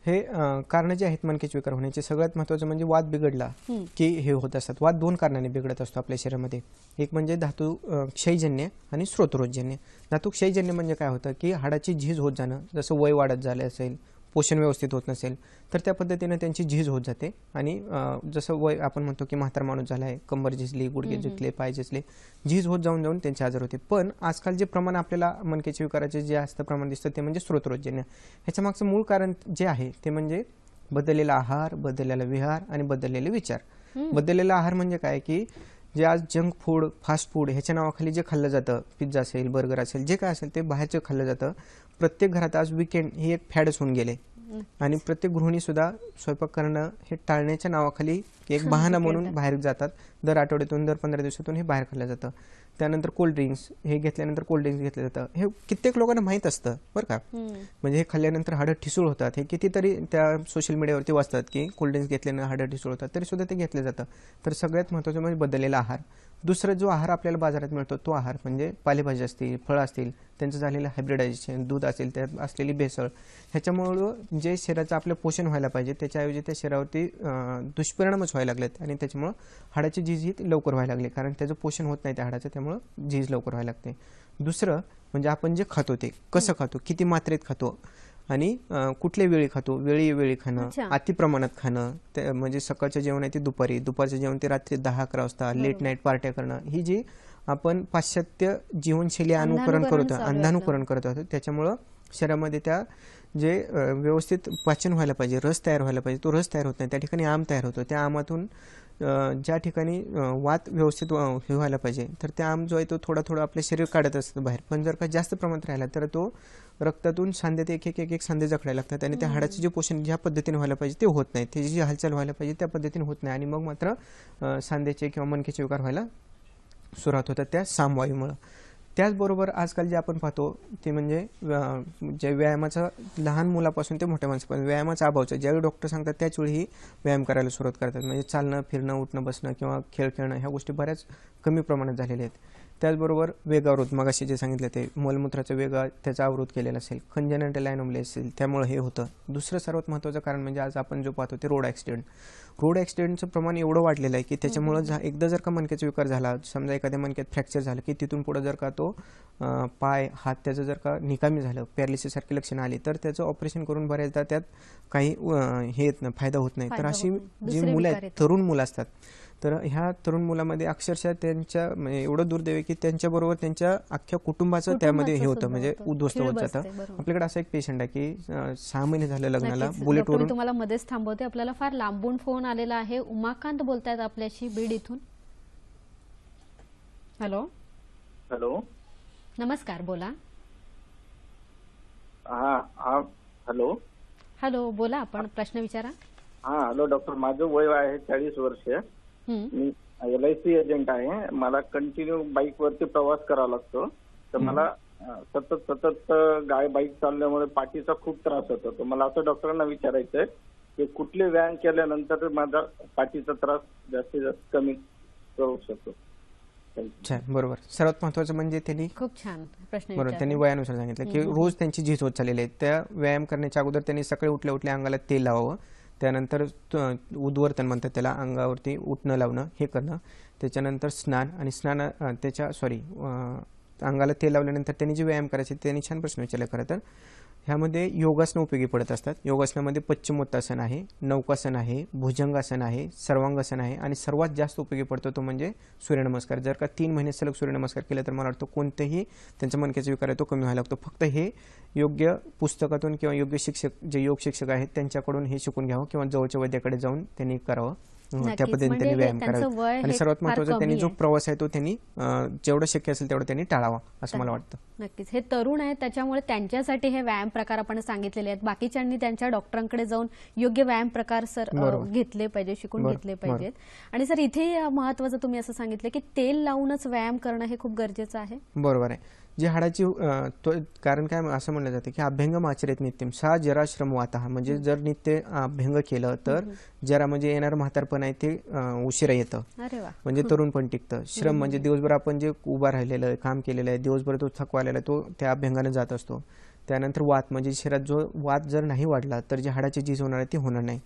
हे कारण जे आहेत मणक्याचे विकार होण्याचे सगळ्यात महत्त्वाचं म्हणजे वात बिघडला की हे होत असतात. वात 2 कारणाने बिघडत असतो आपल्या शरीरामध्ये. एक म्हणजे धातू क्षयजन्य आणि स्रोतरोधजन्य. धातू क्षयजन्य म्हणजे काय होतं की हाडाची झीज होत जाणं, जसं वय वाढत झालं असेल, पोषण व्यवस्थित होत नसेल तर त्या पद्धतीने त्यांची झीज होत जाते आणि जसं वय आपण म्हणतो की म्हातार माणूस झाला आहे, कंबर झिजली, गुडघे झिजले, पाय झिजले, झीज होत जाऊन त्यांचे आजार होते. पण आजकाल जे प्रमाण आपल्याला मणक्याच्या विकाराचे जे जास्त प्रमाण दिसतं ते म्हणजे स्रोतरोधजन्य. ह्याच्या मागचं मूळ कारण जे आहे ते म्हणजे बदललेला आहार, बदललेला विहार आणि बदललेले विचार. बदललेला आहार म्हणजे काय की जे आज जंक फूड, फास्ट फूड ह्याच्या नावाखाली जे खाल्लं जातं, पिझ्झा असेल, बर्गर असेल, जे काय असेल ते बाहेरचं खाल्लं जातं. प्रत्येक घरात आज वीकेंड हे एक फॅडच होऊन गेले आणि प्रत्येक गृहिणी सुद्धा स्वयंपाक करणं हे टाळण्याच्या नावाखाली की एक बहाणा म्हणून बाहेर जातात. दर आठवड्यातून, दर 15 दिवसातून हे बाहेर खाल्लं जातं. त्यानंतर कोल्ड ड्रिंक्स, हे घेतल्यानंतर कोल्ड ड्रिंक्स घेतलं जातं. हे कित्येक लोकांना माहीत असतं बरं का. म्हणजे हे खाल्ल्यानंतर हाडं ठिसूळ होतात, हे कितीतरी त्या सोशल मीडियावरती वाचतात की कोल्ड ड्रिंक्स घेतल्यानं हाडं ठिसूळ होतात, तरी सुद्धा ते घेतलं जातं. तर सगळ्यात महत्त्वाचं म्हणजे बदललेला आहार. दुसरं जो आहार आपल्याला बाजारात मिळतो तो आहार म्हणजे पालेभाज्या असतील, फळं असतील, त्यांचं झालेलं हायब्रिडायझेशन, दूध असेल, त्यात असलेली भेसळ, ह्याच्यामुळं जे शरीराचं आपलं पोषण व्हायला पाहिजे त्याच्याऐवजी त्या शरीरावरती दुष्परिणामच व्हायला लागलेत आणि त्याच्यामुळं हाडाची झीज ही लवकर व्हायला लागली, कारण त्याचं पोषण होत नाही त्या हाडाचं, त्यामुळं झीज लवकर व्हायला लागते. दुसरं म्हणजे आपण जे खातो ते कसं खातो, किती मात्रेत खातो आणि कुठल्या वेळी खातो, वेळी खाणं, अति प्रमाणात खाणं, म्हणजे सकाळचं जेवण आहे ते दुपारी, दुपारचं जेवण ते रात्री 10-11 वाजता, लेट नाईट पार्ट्या करणं, ही जी आपण पाश्चात्य जीवनशैली अंधानुकरण करत आहोत, त्याच्यामुळं शरीरामध्ये त्या जे व्यवस्थित पाचन व्हायला पाहिजे, रस तयार व्हायला पाहिजे, तो रस तयार होत नाही. त्या ठिकाणी आम तयार होतो, त्या आमातून ज्या ठिकाणी वात व्यवस्थित हे व्हायला पाहिजे तर त्या आम जो आहे तो थोडा आपले शरीर काढत असतं बाहेर. पण जर का जास्त प्रमाणात राहिला तर तो रक्तातून सांध्यात एक सांधे जखडायला लागतात आणि त्या हाडाचं जे पोषण ज्या पद्धतीने व्हायला पाहिजे ते होत नाही, त्याची जी हालचाल व्हायला पाहिजे त्या पद्धतीने होत नाही आणि मग मात्र सांध्याचे किंवा मणक्याचे विकार व्हायला सुरुवात होतात त्या सामवायूमुळं. त्याचबरोबर आजकाल जे आपण पाहतो ते म्हणजे जे व्यायामाचा लहान मुलापासून ते मोठ्या माणसापर्यंत व्यायामाचा अभावचा, ज्यावेळी डॉक्टर सांगतात त्याच वेळी व्यायाम करायला सुरुवात करतात. म्हणजे चालणं, फिरणं, उठणं, बसणं किंवा खेळ खेळणं ह्या गोष्टी बऱ्याच कमी प्रमाणात झालेल्या आहेत. त्याचबरोबर वेगावरोध, मगाशी जे सांगितलं ते मलमूत्राचा वेगा त्याचा अवरोध केलेला असेल, कंजेनिटल ॲनोमली असेल, त्यामुळे हे होतं. दुसरं सर्वात महत्त्वाचं कारण म्हणजे आज आपण जो पाहतो ते रोड ॲक्सिडेंटचं प्रमाण एवढं वाढलेलं आहे की त्याच्यामुळं एकदा जर का मणक्याचा विकार झाला, समजा एखाद्या मणक्यात फ्रॅक्चर झालं की तिथून पुढे जर का तो पाय हात त्याचं जर का निकामी झालं, पॅरालिसिससारखी लक्षणं आली तर त्याचं ऑपरेशन करून बऱ्याचदा त्यात काही हे येत नाही, फायदा होत नाही. तर अशी जी मुलं आहेत, तरुण मुलं असतात, तर ह्या तरुण मुलामध्ये अक्षरशः त्यांच्या म्हणजे एवढं दुर्दैव आहे की त्यांच्याबरोबर त्यांच्या अख्ख्या कुटुंबाचं त्यामध्ये हे होतं, म्हणजे उद्ध्वस्त होत जातं. आपल्याकडे असा एक पेशंट आहे की 6 महिने झाले लग्नाला, बुलेटवरून. तुम्हाला मध्येच थांबवते, आपल्याला फार लांबून फोन आलेला आहे. उमाकांत बोलतायत आपल्याशी बीड इथून. हॅलो. हॅलो, नमस्कार, बोला. हा हॅलो. हॅलो, बोला, आपण प्रश्न विचारा. हॅलो डॉक्टर, माझं वय आहे 40 वर्ष. मी LIC एजंट आहे. मला कंटिन्यू बाईक वरती प्रवास करावा लागतो, तर मला सतत बाईक चालल्यामुळे पाठीचा खूप त्रास होतो. तर मला असं डॉक्टरांना विचारायचं आहे की कुठले व्यायाम केल्यानंतर माझा पाठीचा त्रास जास्तीत जास्त कमी करू शकतो. बरोबर. सर्वात महत्वाचं म्हणजे त्यांनी खूप छान प्रश्न बरोबर त्यांनी वयानुसार सांगितलं की रोज त्यांची झीज होत चाललेली आहे. त्या व्यायाम करण्याच्या अगोदर त्यांनी सकाळी उठल्या अंगाला तेल लावावं, त्यानंतर उद्वर्तन म्हणतात त्याला, अंगावरती उठणं लावणं हे करणं, त्याच्यानंतर स्नान आणि अंगाला तेल लावल्यानंतर त्यांनी जे व्यायाम करायचे त्यांनी छान प्रश्न विचारले. खरं तर ह्यामध्ये योगासनं उपयोगी पडत असतात. योगासनामध्ये पश्चिमोत्तासन आहे, नौकासन आहे, भुजंगासन आहे, सर्वांगासन आहे आणि सर्वात जास्त उपयोगी पडतो तो म्हणजे सूर्यनमस्कार. जर का 3 महिने सलग सूर्यनमस्कार केले तर मला वाटतं कोणतेही त्यांचा मणक्याचा विकार आहे तो कमी व्हायला लागतो. फक्त हे योग्य पुस्तकातून किंवा योग्य शिक्षक जे योग शिक्षक आहेत त्यांच्याकडून हे शिकून घ्यावं किंवा जवळच्या वैद्याकडे जाऊन त्यांनी करावं. त्या पद्धतीने त्यांनी व्यायाम करावा आणि सर्वात महत्त्वाचं त्यांनी जो प्रवास आहे तो त्यांनी जेवढं शक्य असेल तेवढं त्यांनी टाळावा असं मला वाटतं. नक्कीच. हे तरुण आहेत त्याच्यामुळे त्यांच्यासाठी हे व्यायाम प्रकार आपण सांगितलेले आहेत. बाकीच्यांनी त्यांच्या डॉक्टरांकडे जाऊन योग्य व्यायाम प्रकार घेतले पाहिजे, शिकून घेतले पाहिजेत. आणि सर इथे महत्वाचं तुम्ही असं सांगितलं की तेल लावूनच व्यायाम करणं हे खूप गरजेचं आहे. बरोबर आहे. जी हाडाची कारण काय असं म्हणलं जातं की अभ्यंगम आचरेत नित्यम सा जरा श्रम वाता, म्हणजे जर नित्य अभ्यंग केलं तर जरा म्हणजे येणारं म्हातारपण आहे ते उशिरा येतं, म्हणजे तरुण पण टिकतं. श्रम म्हणजे दिवसभर आपण जे उभा राहिलेलं आहे, काम केलेलं आहे, दिवसभर तो थकवा आलेला आहे तो त्या अभ्यंगाने जात असतो. त्यानंतर वात म्हणजे शरीरात जो वात जर नाही वाढला तर जे हाडाची झीज होणार आहे ती होणार नाही.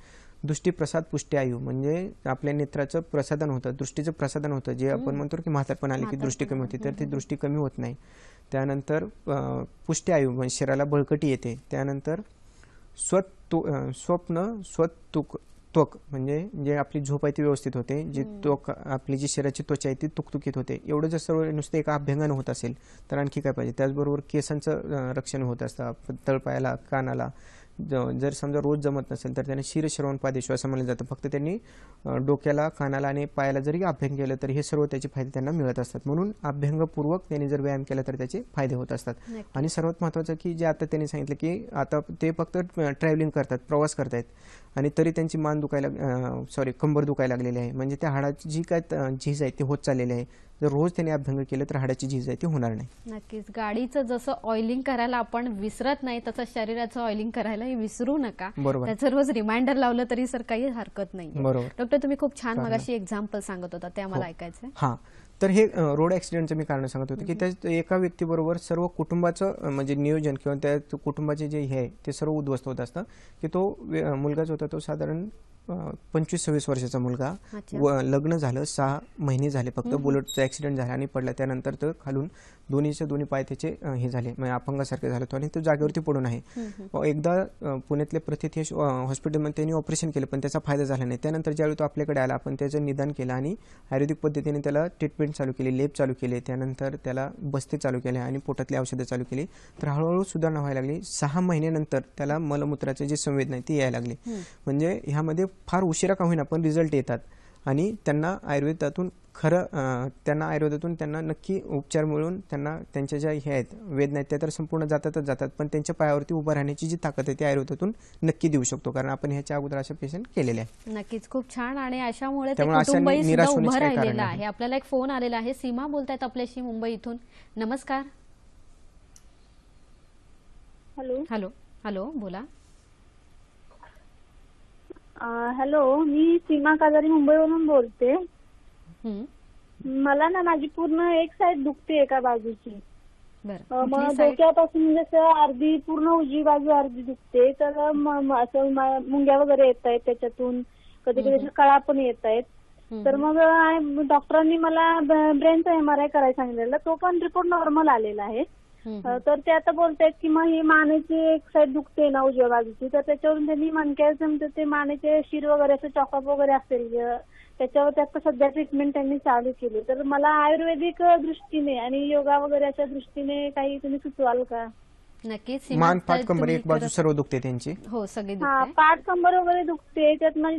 दृष्टी प्रसाद पुष्टी आयु म्हणजे आपल्या नेत्राचं प्रसादन होतं, दृष्टीचं प्रसादन होतं. जे आपण म्हणतो की म्हातारपण आले की दृष्टी कमी होते, तर ती दृष्टी कमी होत नाही. त्यानंतर पुष्टी आयु म्हणजे शरीराला बळकटी येते. त्यानंतर स्वप्न त्वक म्हणजे जे आपली झोप आहे ती व्यवस्थित होते, जी त्वक आपली जी शरीराची त्वचा आहे ती तुकतुकीत होते. एवढं जर सर्व नुसतं एका अभ्यंगानं होत असेल तर आणखी काय पाहिजे. त्याचबरोबर केसांचं रक्षण होत असतं, तळपायाला, कानाला जर समजा रोज जमत नसेल तर त्यांना शीरश्रवणपादेशू असं म्हणलं जातं. फक्त त्यांनी डोक्याला, कानाला आणि पायाला जरी अभ्यंग केलं तर हे सर्व त्याचे फायदे त्यांना मिळत असतात. म्हणून अभ्यंगपूर्वक त्यांनी जर व्यायाम केला तर त्याचे फायदे होत असतात. आणि सर्वात महत्त्वाचं की जे आता त्यांनी सांगितलं की आता ते फक्त ट्रॅव्हलिंग करतात, प्रवास करतायत आणि तरी त्यांची मान दुखायला कंबर दुखायला लागलेली आहे. म्हणजे त्या हाडाची जी काय झीज आहे ती होत चाललेली आहे. जर रोज त्यांनी अभ्यंग केलं तर हाडाची झीज आहे ती होणार नाही. नक्कीच. गाडीचं जसं ऑइलिंग करायला आपण विसरत नाही तसं शरीराचं ऑइलिंग करायलाही विसरू नका. बरोबर. त्याचं रोज रिमाइंडर लावलं तरी सर काही हरकत नाही. बरोबर. डॉक्टर, तुम्ही खूप छान मगाशी एक्झाम्पल सांगत होता, ते आम्हाला ऐकायचं. हां, तर हे रोड ॲक्सिडेंटचं मी कारण सांगत होते की त्या एका व्यक्तीबरोबर सर्व कुटुंबाचं म्हणजे नियोजन किंवा त्या कुटुंबाचे जे हे आहे ते सर्व उद्ध्वस्त होत असतं. की तो मुलगाच होता, तो साधारण 25-26 वर्षाचा मुलगा, लग्न झालं, 6 महिने झाले फक्त, बुलेटचा ॲक्सिडेंट झाला आणि पडला. त्यानंतर तो खालून दोन्ही पाय त्याचे हे झाले, म्हणजे अपंगासारखे झाले तो आणि तो जागेवरती पडून आहे. एकदा पुण्यातले प्रथित हॉस्पिटलमध्ये त्यांनी ऑपरेशन केलं पण त्याचा फायदा झाला नाही. त्यानंतर ज्यावेळी तो आपल्याकडे आला आपण त्याचं निदान केलं आणि आयुर्वेदिक पद्धतीने त्याला ट्रीटमेंट चालू केली, लेप चालू केले, त्यानंतर त्याला बस्ते चालू केले आणि पोटातली औषधं चालू केली. तर हळूहळू सुधारणा व्हायला लागली. 6 महिन्यानंतर त्याला मलमूत्राचे जे संवेदना आहे ती यायला लागली. म्हणजे ह्यामध्ये फार उशिरा का होईना पण रिझल्ट येतात आणि त्यांना आयुर्वेदातून त्यांना नक्की उपचार मिळून त्यांना त्यांच्या ज्या हे आहेत वेदना आहेत त्या तर संपूर्ण जातात, पण त्यांच्या पायावरती उभं राहण्याची जी ताकद आहे ती आयुर्वेदातून नक्की देऊ शकतो, कारण आपण ह्याच्या अगोदर असे पेशंट केलेले आहे. नक्कीच, खूप छान. आणि अशामुळे ते कुटुंबही सुद्धा उभं राहिलेलं आहे. आपल्याला एक फोन आलेला आहे. सीमा बोलतायत आपल्याशी मुंबई इथून. नमस्कार. हॅलो. हॅलो. हॅलो, बोला. हॅलो, मी सीमा काजारी मुंबईवरून बोलते. मला ना माझी पूर्ण एक साईड दुखते एका बाजूची. मग डोक्यापासून जसं अर्धी पूर्ण उजवी बाजू अर्धी दुखते. तर असं मुंग्या वगैरे येत आहेत त्याच्यातून, कधी कधी कळा पण येत आहेत. तर मग डॉक्टरांनी मला ब्रेनचा MRI करायला सांगितलेला, तो पण रिपोर्ट नॉर्मल आलेला आहे. तर ते आता बोलतायत की मग ही मानेची एक साईड दुखते ना उजव्या बाजूची, तर त्याच्यावरून त्यांनी मणक्याचं ते मानेचे शिर वगैरे असं चॉकअप वगैरे असेल त्याच्यावर आता सध्या ट्रीटमेंट त्यांनी चालू केली. तर मला आयुर्वेदिक दृष्टीने आणि योगा वगैरे अशा दृष्टीने काही तुम्ही सुचवाल का? नक्कीच. मान, पाठ, कंबर एक बाजू सर्व दुखते त्यांची. हो, सगळी दुखते. पाठ, कंबर वगैरे दुखते. त्यात माझी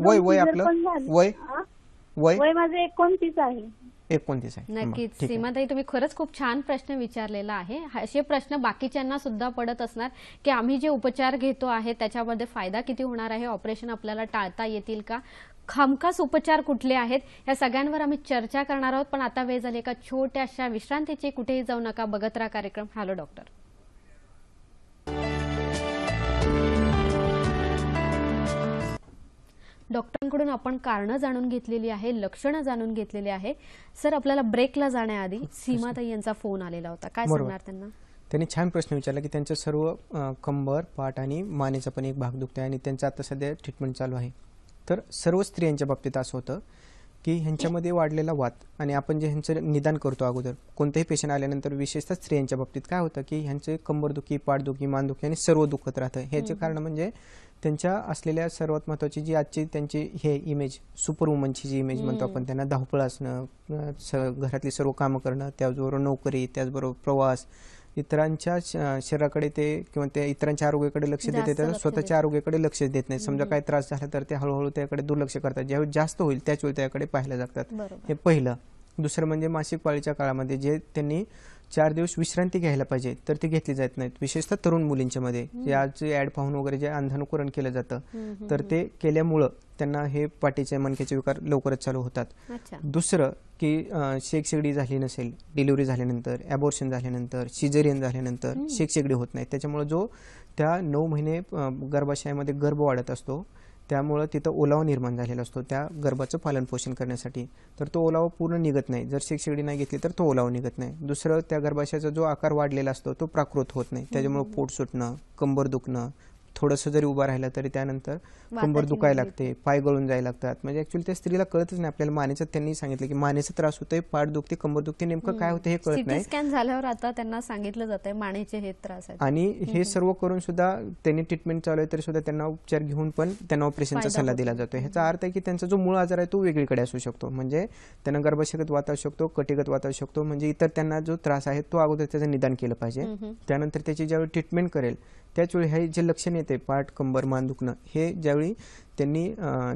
वय माझं 29 आहे. 29 आहे. नक्कीच. सीमाताई, तुम्ही खरंच खूप छान प्रश्न विचारलेला आहे. असे प्रश्न बाकीच्यांना सुद्धा पडत असणार की आम्ही जे उपचार घेतो आहे त्याच्यामध्ये फायदा किती होणार आहे, ऑपरेशन आपल्याला टाळता येतील का, हमखास उपचार कुठले आहेत, या सगळ्यांवर आम्ही चर्चा करणार आहोत. पण आता वेळ झाली एका छोट्याशा विश्रांतीची. कुठेही जाऊ नका, बघत राहा कार्यक्रम हॅलो डॉक्टर. डॉक्टरांकडून आपण कारणं जाणून घेतलेली आहे, लक्षणं जाणून घेतलेली आहे. सर, आपल्याला ब्रेकला जाण्याआधी सीमाताई यांचा फोन आलेला होता, काय सांगणार त्यांना? त्यांनी छान प्रश्न विचारला की त्यांच्या सर्व कंबर, पाठ आणि मानेचा पण एक भाग दुखतो आणि त्यांचं आता सध्या ट्रीटमेंट चालू आहे. तर सर्व स्त्रियांच्या बाबतीत असं होतं की ह्यांच्यामध्ये वाढलेला वात आणि आपण जे ह्यांचं निदान करतो अगोदर कोणतेही पेशंट आल्यानंतर, विशेषतः स्त्रियांच्या बाबतीत काय होतं की ह्यांचे कंबरदुखी, पाठदुखी, मानदुखी आणि सर्व दुखत राहतं. ह्याचे कारण म्हणजे त्यांच्या असलेल्या सर्वात महत्त्वाची जी आजची त्यांची हे इमेज, सुपर वुमनची जी इमेज म्हणतो आपण, त्यांना धावपळ असणं, घरातली सर्व कामं करणं, त्याचबरोबर नोकरी, त्याचबरोबर प्रवास, इतरांच्या शरीराकडे ते किंवा त्या इतरांच्या आरोग्याकडे लक्ष देते, तर स्वतःच्या आरोग्याकडे लक्ष देत नाही. समजा काही त्रास झाला तर ते हळूहळू त्याकडे दुर्लक्ष करतात. ज्यावेळी जास्त होईल त्याच वेळी त्याकडे पाहायला जातात. हे पहिलं. दुसरं म्हणजे मासिक पाळीच्या काळामध्ये जे त्यांनी 4 दिवस विश्रांती घ्यायला पाहिजे तर ती घेतली जात नाहीत, विशेषतः तरुण मुलींच्या मध्ये. जे आज ऍड पाहून वगैरे जे अंधानुकरण केलं जातं तर ते केल्यामुळं त्यांना हे पाठीचे, मणक्याचे विकार लवकरच चालू होतात. दुसरं की शेकशेगडी झाली नसेल, डिलिव्हरी झाल्यानंतर, ॲबॉर्शन झाल्यानंतर, सिझेरियन झाल्यानंतर शेकशेगडी होत नाही. त्याच्यामुळे जो त्या 9 महिने गर्भाशयामध्ये गर्भ वाढत असतो त्यामुळं तिथं ओलावा निर्माण झालेला असतो त्या गर्भाचं पालन पोषण करण्यासाठी. तर तो ओलावा पूर्ण निघत नाही. जर शेकशेगडी नाही घेतली तर तो ओलावा निघत नाही. दुसरं, त्या गर्भाशयाचा जो आकार वाढलेला असतो तो प्राकृत होत नाही. त्याच्यामुळे पोट सुटणं, कंबर दुखणं, थोडंसं जरी उभा राहिलं तरी त्यानंतर कंबर दुखायला लागते, पाय गळून जायला लागतात. म्हणजे ऍक्च्युअली त्या स्त्रीला कळतच नाही. आपल्याला मानेचं त्यांनी सांगितलं की मानेचा त्रास होतोय, पाठ दुखते, कंबर दुखते, नेमकं काय होतं हे कळत नाही. स्कॅन झाल्यावर आता त्यांना सांगितलं जातंय मानेचे हे त्रास आहेत आणि हे सर्व करून सुद्धा त्यांनी ट्रीटमेंट चालू आहे तरी सुद्धा त्यांना उपचार घेऊन पण त्यांना ऑपरेशनचा सल्ला दिला जातो. ह्याचा अर्थ आहे की त्यांचा जो मूळ आजार आहे तो वेगळीकडे असू शकतो. म्हणजे त्यांना गर्भाशयात वात असू शकतो, कटिगत वात असू शकतो. म्हणजे इतर त्यांना जो त्रास आहे तो अगोदर त्याचं निदान केलं पाहिजे. त्यानंतर त्याची ज्यावेळी ट्रीटमेंट करेल त्याच वेळी हे जे लक्षण येते पाठ कंबर मान दुखणं हे ज्यावेळी त्यांनी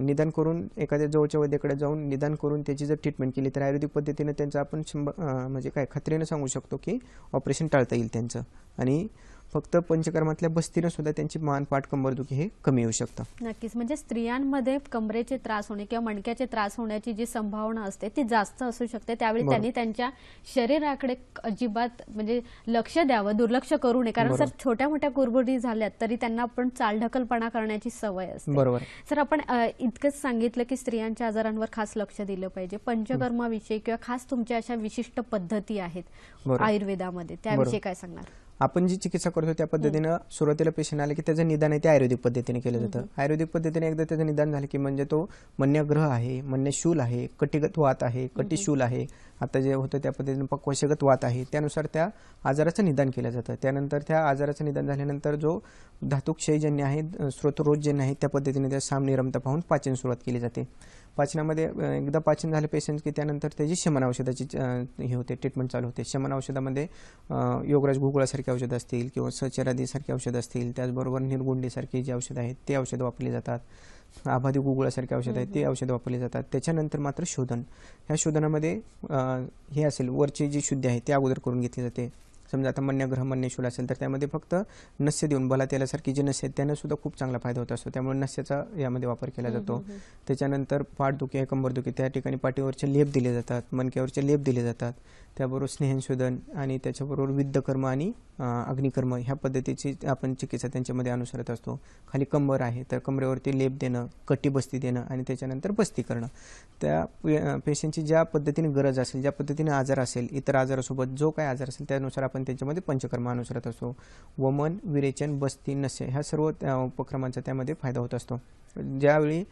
निदान करून एखाद्या जवळच्या वैद्याकडे जाऊन निदान करून त्याची जर ट्रीटमेंट केली तर आयुर्वेदिक पद्धतीने त्यांचं आपण म्हणजे काय खात्रीने सांगू शकतो की ऑपरेशन टाळता येईल त्यांचं आणि फक्त पंचकर्मातल्या बस्तीनं सुद्धा त्यांची मान पाठ कंबरदुखी हे कमी होऊ शकतं. नक्कीच. म्हणजे स्त्रियांमध्ये कमरेचे त्रास होणे किंवा मणक्याचे त्रास होण्याची जी संभावना असते ती जास्त असू शकते. त्यावेळी त्यांनी त्यांच्या शरीराकडे अजिबात म्हणजे लक्ष द्यावं, दुर्लक्ष करू नये. कारण सर छोट्या मोठ्या कुरबुरी झाल्यात तरी त्यांना आपण चालढकलपणा करण्याची सवय असते. बरोबर. सर आपण इतकंच सांगितलं की स्त्रियांच्या आजारांवर खास लक्ष दिलं पाहिजे. पंचकर्माविषयी किंवा खास तुमच्या अशा विशिष्ट पद्धती आहेत आयुर्वेदामध्ये त्याविषयी काय सांगणार? आपण जी चिकित्सा करतो त्या पद्धतीनं सुरुवातीला पेशंट आले की त्याचं निदान आहे ते आयुर्वेदिक पद्धतीने केलं जातं. आयुर्वेदिक पद्धतीने एकदा त्याचं निदान झालं की म्हणजे तो मन्यग्रह आहे, मन्यशूल आहे, कटिगत वात आहे, कटिशूल आहे, आता जे होतं त्या पद्धतीने पक्वशगत वात आहे, त्यानुसार त्या आजाराचं निदान केलं जातं. त्यानंतर त्या आजाराचं निदान झाल्यानंतर जो धातुक्षयजन्य आहे, स्रोतरोधजन्य आहे, त्या पद्धतीने त्या सामनिरमता पाहून पाचन सुरुवात केली जाते. पाचनामध्ये एकदा पाचन झालं पेशंट की त्यानंतर त्याची शमन औषधाची हे होते, ट्रीटमेंट चालू होते. शमन औषधामध्ये योगराज गुगुळासारखी औषधं असतील किंवा सचरादीसारखी औषधं असतील, त्याचबरोबर निर्गुंडीसारखी जी औषधं आहेत ते औषधं वापरली जातात. आभादी गुगुळासारखी औषधं आहेत ते औषधं वापरली जातात. त्याच्यानंतर मात्र शोधन, ह्या शोधनामध्ये हे असेल वरची जी शुद्धी आहे ती अगोदर करून घेतली जाते. समजा आता मन्यग्रह मन्यशूल असेल तर त्यामध्ये फक्त नस्य देऊन बला तेलासारखी जी नस्य आहेत त्यांना सुद्धा खूप चांगला फायदा होत असतो. त्यामुळे नस्याचा यामध्ये वापर केला जातो. त्याच्यानंतर पाठदुखी आहे, कंबरदुखी, त्या ठिकाणी पाठीवरचे लेप दिले जातात, मणक्यावरचे लेप दिले जातात. त्याबरोबर स्नेहशोधन आणि त्याच्याबरोबर विद्धकर्म आणि अग्निकर्म ह्या पद्धतीची आपण चिकित्सा त्यांच्यामध्ये अनुसरत असतो. खाली कंबर आहे तर कमरेवरती लेप देणं, कटी बस्ती देणं आणि त्याच्यानंतर बस्ती करणं. त्या पेशंटची ज्या पद्धतीने गरज असेल, ज्या पद्धतीने आजार असेल, इतर आजारासोबत जो काय आजार असेल त्यानुसार आपण त्यांच्यामध्ये पंचकर्म अनुसरत असतो. वमन, विरेचन, बस्ती, नस्य ह्या सर्व उपक्रमांचा त्यामध्ये फायदा होत असतो. ज्यावेळी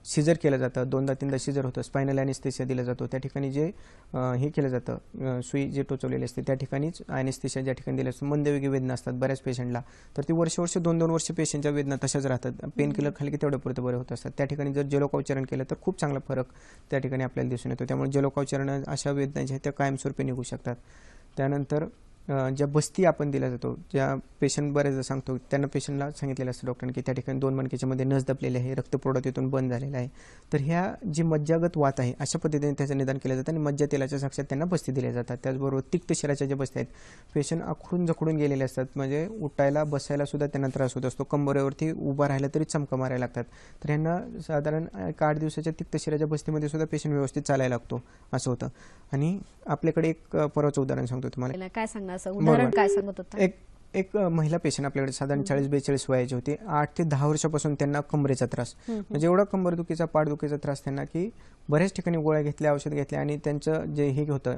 सिजर केलं जातं, 2दा-3दा सिजर होतं, स्पायनल ॲनेस्थेशिया दिला जातो, त्या ठिकाणी जे हे केलं जातं, सुई जे टोचवलेली असते त्या ठिकाणीच ॲनेस्थेशिया ज्या ठिकाणी दिलं असतं. मंदवेगी वेदना असतात बऱ्याच पेशंटला, तर ती वर्ष 2-2 वर्ष पेशंटच्या वेदना तशाच राहतात. पेन किलर खाली की तेवढं पुरतं बरे होत असतात. त्या ठिकाणी जर जलोकाउच्चारण केलं तर खूप चांगला फरक त्या ठिकाणी आपल्याला दिसून येतो. त्यामुळे जलोकाउच्चारण अशा वेदना ज्या आहेत त्या कायमस्वरूपी निघू शकतात. त्यानंतर ज्या बस्ती आपण दिला जातो, ज्या पेशंट बऱ्याचदा सांगतो त्यांना पेशंटला सांगितलेलं असतं डॉक्टरांनी की त्या ठिकाणी 2 मणक्याच्या मध्ये नस दबलेली आहे, रक्तपुरवठा तिथून बंद झालेला आहे, तर ह्या जी मज्जागत वात आहे अशा पद्धतीने त्याचं निदान केलं जातं आणि मज्जा तेलाच्या साक्षात त्यांना बस्ती दिल्या जातात. त्याचबरोबर तिक्त शिराच्या ज्या बस्ती आहेत, पेशंट आखडून जखडून गेलेले असतात, म्हणजे उठायला बसायला सुद्धा त्यांना त्रास होत असतो, कंबरेवरती उभा राहिलं तरी चमका मारायला लागतात. तर ह्यांना साधारण 8 दिवसाच्या तिक्त शिराच्या बस्तीमध्ये सुद्धा पेशंट व्यवस्थित चालायला लागतो असं होतं. आणि आपल्याकडे एक परवाचं उदाहरण सांगतो तुम्हाला. काय सांगणार उदाहरण, काय सांगत होता? एक महिला पेशंट आपल्याकडे साधारण 40-42 वयाची होती. 8 ते 10 वर्षापासून त्यांना कमरेचा त्रास, म्हणजे एवढा कंबरदुखीचा पाठदुखीचा त्रास त्यांना की बऱ्याच ठिकाणी गोळ्या घेतल्या, औषध घेतल्या आणि त्यांचं जे हे होतं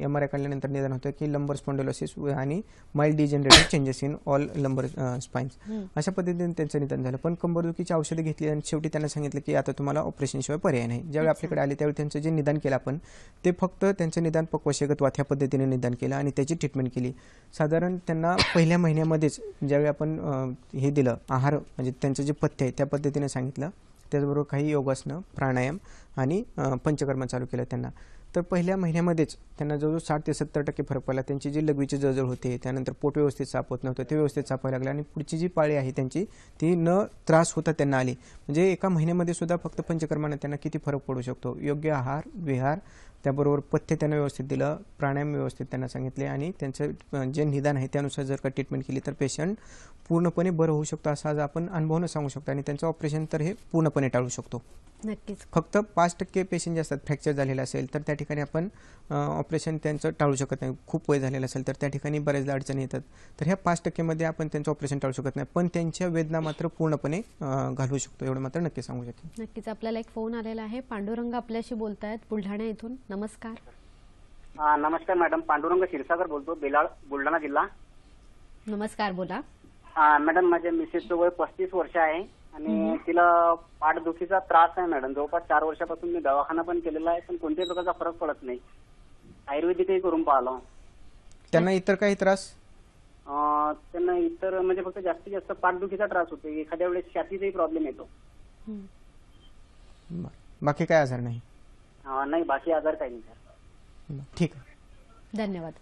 MRI काढल्यानंतर निदान होतं की लंबर स्पॉन्डिलोसिस आणि माइल्ड डिजेनरेटिव्ह चेंजेस इन ऑल लंबर स्पाइन्स अशा पद्धतीने त्यांचं निदान झालं. पण कंबरदुखीची औषधं घेतली आणि शेवटी त्यांना सांगितलं की आता तुम्हाला ऑपरेशनशिवाय पर्याय नाही. ज्यावेळी आपल्याकडे आले त्यावेळी त्यांचं जे निदान केलं आपण ते फक्त त्यांचं निदान पक्वशगत वात ह्या पद्धतीने निदान केलं आणि त्याची ट्रीटमेंट केली. साधारण त्यांना पहिल्या महिन्यामध्येच ज्यावेळी आपण हे दिलं आहार, म्हणजे त्यांचं जे पथ्य आहे त्या पद्धतीने सांगितलं, त्याचबरोबर काही योगासनं, प्राणायाम आणि पंचकर्म चालू केलं त्यांना, तर पहिल्या महिन्यामध्येच त्यांना जवळजवळ 60 ते 70% फरक पडला. त्यांची जी लघवीची जळजळ होते, त्यानंतर पोट व्यवस्थित साफ होत नव्हतं ते व्यवस्थित साफायला लागलं आणि पुढची जी पाळी आहे त्यांची ती न त्रास होता त्यांना आली. म्हणजे एका महिन्यामध्ये सुद्धा फक्त पंचकर्माने त्यांना किती फरक पडू शकतो. योग्य आहार, विहार, त्याबरोबर पथ्य त्यांना व्यवस्थित दिलं, प्राणायाम व्यवस्थित त्यांना सांगितले आणि त्यांचं जे निदान आहे त्यानुसार जर का ट्रीटमेंट केली तर पेशंट पूर्णपणे बरं होऊ शकतो असं आज आपण अनुभवून सांगू शकतो आणि त्यांचं ऑपरेशन तर हे पूर्णपणे टाळू शकतो. नक्कीच. फक्त 5% पेशंट जे असतात फ्रॅक्चर झालेलं असेल तर त्या ठिकाणी आपण ऑपरेशन त्यांचं टाळू शकत नाही. खूप वय झालेलं असेल तर त्या ठिकाणी बऱ्याचदा अडचणी येतात, तर ह्या 5% आपण त्यांचं ऑपरेशन टाळू शकत नाही, पण त्यांच्या वेदना मात्र पूर्णपणे घालवू शकतो, एवढं मात्र नक्की सांगू शकेन. नक्कीच. आपल्याला एक फोन आलेला आहे, पांडुरंग आपल्याशी बोलतायत बुलढाणा इथून. नमस्कार. नमस्कार मॅडम, पांडुरंग क्षीरसागर बोलतो, बेलाळ, बुलढाणा जिल्हा. नमस्कार, बोला. मॅडम माझ्या मिसेसचं वय 35 वर्ष आहे आणि तिला पाठदुखीचा त्रास आहे मॅडम. जवळपास 4 वर्षापासून मी दवाखाना पण केलेला आहे, पण कोणत्याही प्रकारचा फरक पडत नाही. आयुर्वेदिकही करून पाहिलं. त्यांना इतर काही त्रास? त्यांना इतर म्हणजे फक्त जास्तीत जास्त पाठदुखीचा त्रास होतो, एखाद्या वेळेस छातीचाही प्रॉब्लेम येतो. बाकी काय आजार नाही? नाही, बाकी आजार काही नाही. ठीक आहे, धन्यवाद.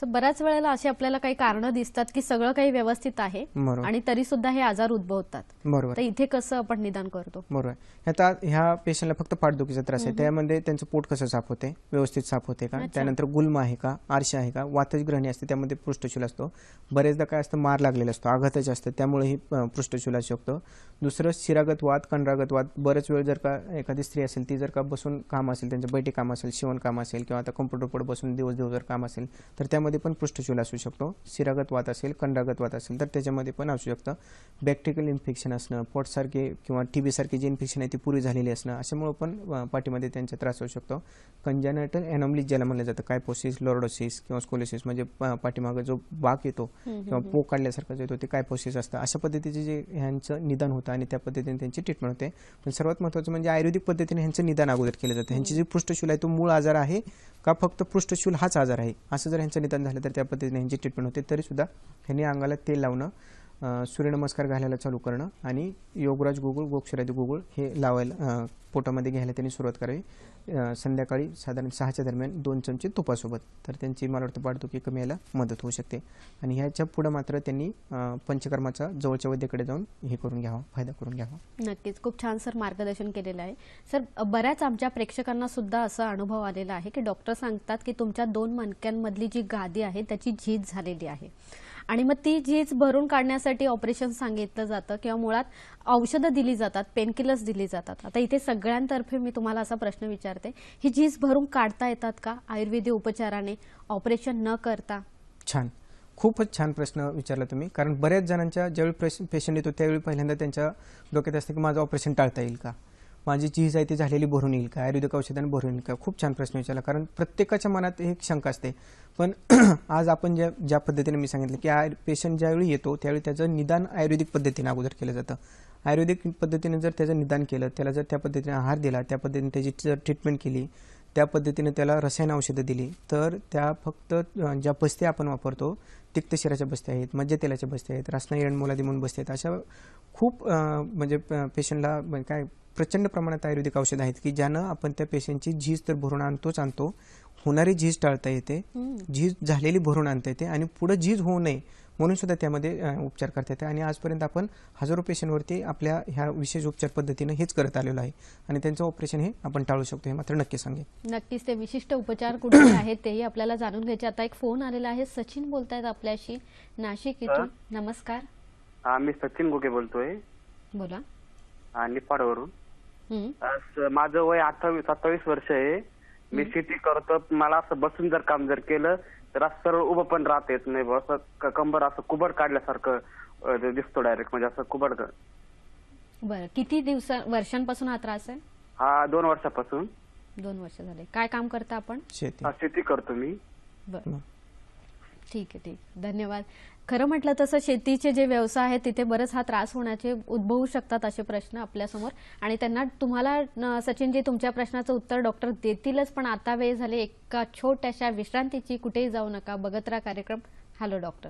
बऱ्याच वेळेला अशी आपल्याला काही कारणं दिसतात की सगळं काही व्यवस्थित आहे बरोबर. आणि तरी सुद्धा हे आजार उद्भवतात. बरोबर. तर इथे कसं आपण निदान करतो? बरोबर. आता ह्या पेशंटला फक्त पाठदुखीचा त्रास आहे, त्यामध्ये त्यांचं पोट कसं साफ होते, व्यवस्थित साफ होते का, त्यानंतर गुल्म आहे का, आरशा आहे का, वातजग्रहणी असते त्यामध्ये पृष्ठशूल असतो, बरेचदा काय असतं मार लागलेला असतो, आघातच असतं त्यामुळेही पृष्ठशूल असू शकतो. दुसरं शिरागत वात, कंडरागत वात, बरेच वेळ जर का एखादी स्त्री असेल ती जर का बसून काम असेल, त्यांचं बैठी काम असेल, शिवण काम असेल किंवा आता कम्प्युटरवर बसून दिवस जर काम असेल तर त्यामध्ये पण पृष्ठशूल असू शकतो. शिरागत वात असेल, कंडरागत वात असेल तर त्याच्यामध्ये पण असू शकतं. बॅक्टेरियल इन्फेक्शन असणं, पोटसारखे किंवा TB सारखे जे इन्फेक्शन आहे ते पूर्वी झालेली असणं, अशामुळे पण पाठीमध्ये त्यांचा त्रास होऊ शकतो. कंजेनिटल एनॉमलीज ज्याला म्हणलं जातं, कायपोसिस, लॉर्डोसिस किंवा स्कोलिसिस, म्हणजे पाठीमागे जो बाक येतो किंवा पोक काढल्यासारखा जो येतो ते कायपोसिस असतं. अशा पद्धतीचे जे ह्यांचं निदान होतं आणि त्या पद्धतीने त्यांची ट्रीटमेंट होते. पण सर्वात महत्त्वाचं म्हणजे आयुर्वेदिक पद्धतीने ह्यांचं निदान अगोदर केलं जातं. ह्यांची जी पृष्ठशूल आहे तो मूळ आजार आहे का फक्त पृष्ठशूल हाच आजार आहे, असं जर ह्यांचं निदान झालं तर त्या पद्धतीने ह्यांची ट्रीटमेंट होते. तरी सुद्धा ह्यांनी अंगाला तेल लावणं, सूर्यनमस्कार घालायला चालू करणं आणि योगराज गुगुळ, गोक्षरादी गुगुळ हे लावायला पोटामध्ये घ्यायला त्यांनी सुरुवात करावी. संध्याकाळी साधारण 6च्या दरम्यान 2 चमचे तुपासोबत, तर त्यांची मला वाटतं पाठदुखी कमी यायला मदत होऊ शकते. आणि ह्याच्या पुढे मात्र त्यांनी पंचकर्माचा जवळच्या वैद्याकडे जाऊन हे करून घ्यावा, फायदा करून घ्यावा. नक्कीच, खूप छान सर मार्गदर्शन केलेलं आहे. सर, बऱ्याच आमच्या प्रेक्षकांना सुद्धा असा अनुभव आलेला आहे की डॉक्टर सांगतात की तुमच्या 2 मणक्यांमधली जी गादी आहे त्याची झीज झालेली आहे आणि मग ती झीज भरून काढण्यासाठी ऑपरेशन सांगितलं जातं किंवा मुळात औषधं दिली जातात, पेनकिलर्स दिली जातात. आता इथे सगळ्यांतर्फे मी तुम्हाला असा प्रश्न विचारते, ही झीज भरून काढता येतात का आयुर्वेदिक उपचाराने, ऑपरेशन न करता? छान, खूपच छान प्रश्न विचारला तुम्ही. कारण बऱ्याच जणांच्या ज्यावेळी पेशंट येतो त्यावेळी पहिल्यांदा त्यांच्या डोक्यात असतं की माझं ऑपरेशन टाळता येईल का, माझी झीज आहे ती झालेली भरून येईल का, आयुर्वेदिक औषधाने भरून येईल का. खूप छान प्रश्न विचारला, कारण प्रत्येकाच्या मनात एक शंका असते. पण आज आपण ज्या पद्धतीने मी सांगितलं की पेशंट ज्यावेळी येतो त्यावेळी त्याचं निदान आयुर्वेदिक पद्धतीने अगोदर केलं जातं. आयुर्वेदिक पद्धतीने जर त्याचं निदान केलं, त्याला जर त्या पद्धतीने आहार दिला, त्या पद्धतीने त्याची जर ट्रीटमेंट केली, त्या पद्धतीने त्याला रसायन औषधं दिली, तर त्या फक्त ज्या बस्त्या आपण वापरतो, तिक्तशिराच्या बस्त्या आहेत, मज्जतेलाच्या बस्त्या आहेत, रासना मोलादी म्हणून बस्त्या आहेत, अशा खूप म्हणजे पेशंटला काय प्रचंड प्रमाणात आयुर्वेदिक औषध आहेत की ज्यानं आपण त्या पेशंटची झीज तर भरून आणतो, होणारी झीज टाळता येते, झीज झालेली भरून आणता येते आणि पुढे झीज होऊ नये म्हणून सुद्धा त्यामध्ये उपचार करता येते. आणि आजपर्यंत आपण हजारो पेशंटवरती आपल्या ह्या विशेष उपचार पद्धतीनं हेच करत आलेलो आहे आणि त्यांचं ऑपरेशन हे आपण टाळू शकतो, हे मात्र नक्की सांगेन. नक्कीच, ते विशिष्ट उपचार कुठे आहेत तेही आपल्याला जाणून घ्यायचे. आता एक फोन आलेला आहे, सचिन बोलतायत आपल्याशी नाशिक इथून. नमस्कार. मी सचिन गोगे बोलतोय. बोला. निफाडवरून. माझं वय 27 वर्ष आहे. मी शेती करतो. मला असं बसून जर काम जर केलं तर असं सरळ उभं पण राहता येत नाही. असं कंबर असं कुबड काढल्यासारखं दिसतो डायरेक्ट, म्हणजे असं कुबड. बरं, किती वर्षांपासून हा त्रास आहे? हा 2 वर्षापासून. 2 वर्ष झाले. काय काम करता आपण? शेती करतो मी. बरं, ठीक आहे, ठीक, धन्यवाद. खरं म्हटलं तसं शेतीचे जे व्यवसाय आहेत तिथे बरंच हा त्रास होण्याचे उद्भवू शकतात असे प्रश्न आपल्यासमोर, आणि त्यांना तुम्हाला सचिनजी तुमच्या प्रश्नाचं उत्तर डॉक्टर देतीलच. पण आता वेळ झाली एका छोट्याशा विश्रांतीची. कुठेही जाऊ नका, बघत राहा कार्यक्रम हॅलो डॉक्टर.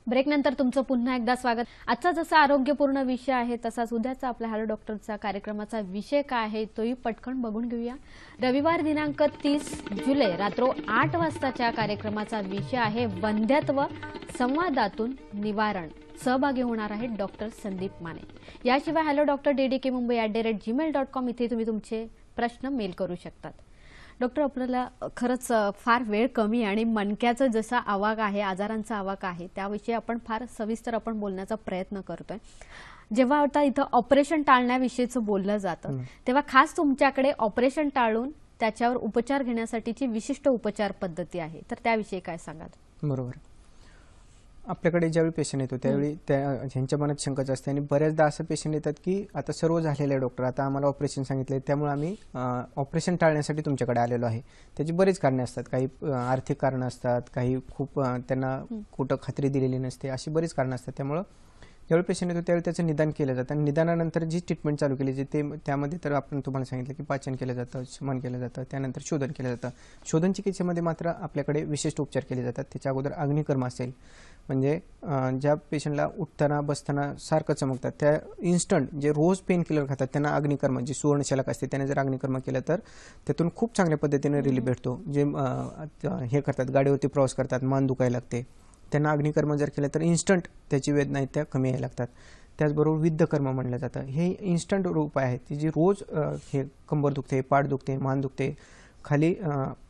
ब्रेकनंतर तुमचं पुन्हा एकदा स्वागत. आजचा जसा आरोग्यपूर्ण विषय आहे तसाच उद्याचा आपल्या हॅलो डॉक्टरचा कार्यक्रमाचा विषय काय आहे तोही पटकन बघून घेऊया. रविवार दिनांक 30 जुलै रात्र 8 वाजताच्या कार्यक्रमाचा विषय आहे वंध्यत्व संवादातून निवारण. सहभागी होणार आहेत डॉक्टर संदीप माने. याशिवाय हॅलो डॉक्टर ddkmumbai@gmail.com इथे तुम्ही तुमचे प्रश्न मेल करू शकतात. डॉक्टर, आपल्याला खरंच फार वेळ कमी आणि मणक्याचं जसा आवाक आहे, आजारांचा आवाक आहे, त्याविषयी आपण फार सविस्तर आपण बोलण्याचा प्रयत्न करतोय. जेव्हा आता इथं ऑपरेशन टाळण्याविषयीचं बोललं जातं तेव्हा खास तुमच्याकडे ऑपरेशन टाळून त्याच्यावर उपचार घेण्यासाठीची विशिष्ट उपचार पद्धती आहे, तर त्याविषयी काय सांगाल? बरोबर. आपल्याकडे ज्यावेळी पेशंट येतो त्यावेळी ह्यांच्या मनात शंकाच असते आणि बऱ्याचदा असं पेशंट येतात की आता सर्व झालेलं आहे डॉक्टर, आता आम्हाला ऑपरेशन सांगितलंय त्यामुळे आम्ही ऑपरेशन टाळण्यासाठी तुमच्याकडे आलेलो आहे. त्याची बरीच कारणे असतात, काही आर्थिक कारणं असतात, काही खूप त्यांना कुठं खात्री दिलेली नसते, अशी बरीच कारणं असतात. त्यामुळं ज्यावेळी पेशंट येतो त्यावेळी त्याचं निदान केलं जातं आणि निदानानंतर जी ट्रीटमेंट चालू केली जाते त्यामध्ये तर आपण तुम्हाला सांगितलं की पाचन केलं जातं, शमन केलं जातं, त्यानंतर शोधन केलं जातं. शोधन चिकित्सेमध्ये मात्र आपल्याकडे विशिष्ट उपचार केले जातात. त्याच्या अगोदर अग्निकर्म असेल, म्हणजे ज्या पेशंटला उठताना बसताना सारखं चमकतात त्या इन्स्टंट जे रोज पेन किलर खातात त्यांना अग्निकर्म, जी सुवर्णशलाक असते त्याने जर अग्निकर्म केलं तर त्यातून खूप चांगल्या पद्धतीने रिलीफ भेटतो. जे हे करतात, गाडीवरती प्रवास करतात, मान दुखायला लागते, त्यांना अग्निकर्म जर केलं तर इन्स्टंट त्याची वेदना त्या कमी यायला लागतात. त्याचबरोबर विद्धकर्म म्हणलं जातं. हे इन्स्टंट उपाय आहेत की जी रोज हे कंबर दुखते, पाठ दुखते, मान दुखते, खाली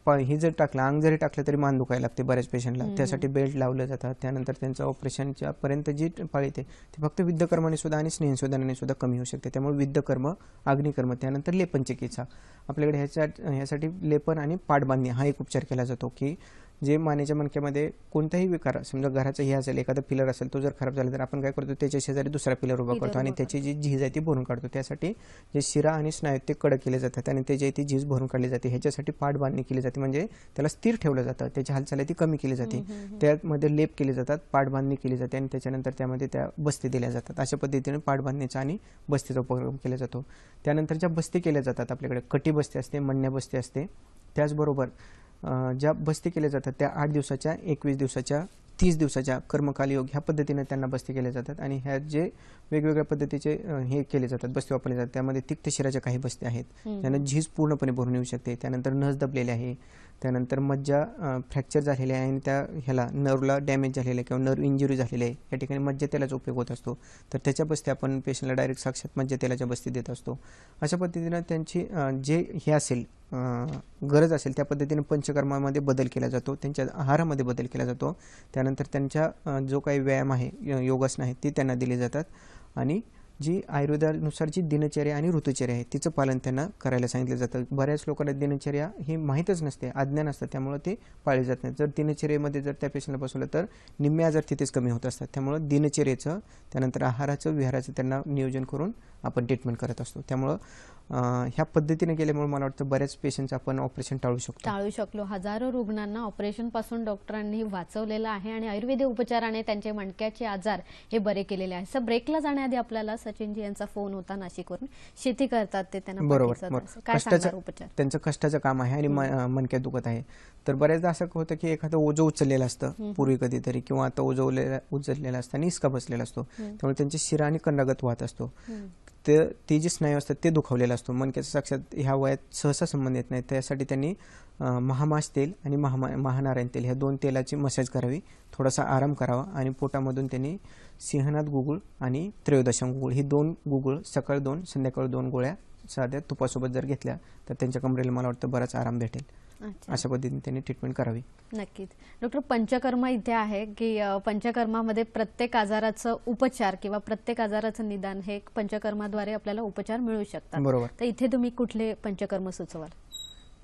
हे जर टाकलं, अंग जरी टाकलं तरी मान दुखायला लागते बऱ्याच पेशंटला. त्यासाठी बेल्ट लावलं जातं. त्यानंतर त्यांचं ऑपरेशनच्या पर्यंत जी पाळी येते ती फक्त विद्धकर्माने सुद्धा आणि स्नेहशोधनाने सुद्धा कमी होऊ शकते. त्यामुळे विद्धकर्म, अग्निकर्म, त्यानंतर लेपन चिकित्सा. आपल्याकडे ह्यासाठी लेपन आणि पाठबांधणी हा एक उपचार केला जातो की जे मानेच्या मणक्यामध्ये कोणताही विकार, समजा घराचं हे असेल, एखादा पिलर असेल, तो जर खराब झाला तर आपण काय करतो, त्याच्या शेजारी दुसरा पिलर उभा करतो आणि त्याची जी झीज आहे ती भरून काढतो. त्यासाठी जे शिरा आणि स्नायू ते कडक केले जातात आणि त्याची ती झीज भरून काढली जाते. ह्याच्यासाठी पाठबांधणी केली जाते, म्हणजे त्याला स्थिर ठेवलं जातं, त्याची हालचाल ती कमी केली जाते. त्यामध्ये लेप केले जातात, पाठबांधणी केली जाते आणि त्याच्यानंतर त्यामध्ये त्या बस्ती दिल्या जातात. अशा पद्धतीने पाठबांधणीचा आणि बस्तीचा उपक्रम केला जातो. त्यानंतर ज्या बस्ती केल्या जातात, आपल्याकडे कटी बस्ती असते, मण्या बस्ती असते. त्याचबरोबर ज्या बस्ती केल्या जातात त्या 8 दिवसाच्या, 21 दिवसाच्या, 30 दिवसाच्या कर्मकाल योग ह्या पद्धतीने त्यांना बस्ती केल्या जातात. आणि ह्या जे वेगवेगळ्या पद्धतीचे हे केले जातात, बस्ती वापरले जातात, त्यामध्ये तिक्त शिराच्या काही बस्ती आहेत, त्यांना झीज पूर्णपणे भरून येऊ शकते. त्यानंतर नस दबलेले आहे, त्यानंतर मज्जा फ्रॅक्चर झालेले आहे आणि त्या ह्याला नर्वला डॅमेज झालेलं आहे किंवा नर्व इंजुरी झालेली आहे, या ठिकाणी मज्जा तेलाचा उपयोग होत असतो. तर त्याच्या बस्ती आपण पेशंटला डायरेक्ट साक्षात मज्जा तेलाच्या बस्ती देत असतो. अशा पद्धतीनं त्यांची जे हे असेल गरज असेल त्या पद्धतीने पंचकर्मामध्ये बदल केला जातो, त्यांच्या आहारामध्ये बदल केला जातो. त्यानंतर त्यांच्या जो काही व्यायाम आहे, योगासनं आहेत, ती त्यांना दिली जातात आणि जी आयुर्वेदानुसार जी दिनचर्या आणि ऋतुचर्या आहे तिचं पालन त्यांना करायला सांगितलं जातं. बऱ्याच लोकांना दिनचर्या ही माहीतच नसते, अज्ञान असतं, त्यामुळे ते पाळली जात नाही. जर दिनचर्येमध्ये जर त्या पेशंटला बसवलं तर निम्मे आजार तिथेच कमी होत असतात. त्यामुळं दिनचर्येचं, त्यानंतर आहाराचं, विहाराचं त्यांना नियोजन करून आपण ट्रीटमेंट करत असतो. त्यामुळं ह्या पद्धतीने गेल्यामुळे मला वाटतं बऱ्याच पेशंटचं आपण ऑपरेशन टाळू शकलो. हजारो रुग्णांना ऑपरेशन पासून डॉक्टरांनी वाचवलेलं आहे आणि आयुर्वेदिक उपचाराने त्यांचे मणक्याचे आजार हे बरे केलेले आहेत. सर, ब्रेकला जाण्याआधी आपल्याला सचिनजी यांचा फोन होता नाशिकवरून. शेती करतात ते, त्यांना बरोबर त्यांचं कष्टाचं काम आहे आणि मणक्यात दुखत आहे. तर बऱ्याचदा असं होतं की एखादं ओझं उचललेलं असतं पूर्वी कधीतरी, किंवा आता उचललेलं असतं आणि इसका बसलेला असतो, त्यामुळे त्यांची शिरा आणि कंडगत वाहत असतो. ते जे स्नायू असतात ते दुखावलेलं असतो. मणक्याचा साक्षात ह्या वयात सहसा संबंध येत नाही. त्यासाठी त्यांनी महामाश तेल आणि महानारायण तेल ह्या 2 तेलाची मसाज करावी, थोडासा आराम करावा आणि पोटामधून त्यांनी सिंहनाथ गुगुळ आणि त्रयोदशम गुगुळ ही 2 गुगुळ सकाळ 2 संध्याकाळ 2 गोळ्या साध्या तुपासोबत जर घेतल्या तर त्यांच्या कमरेला मला वाटतं बराच आराम भेटेल. अशा पद्धतीने त्यांनी ट्रीटमेंट करावी. नक्कीच. डॉक्टर, पंचकर्म इथे आहे की पंचकर्मामध्ये प्रत्येक आजाराचं उपचार किंवा प्रत्येक आजाराचं निदान हे पंचकर्माद्वारे आपल्याला उपचार मिळू शकतात. बरोबर. तर इथे तुम्ही कुठले पंचकर्म सुचवाल?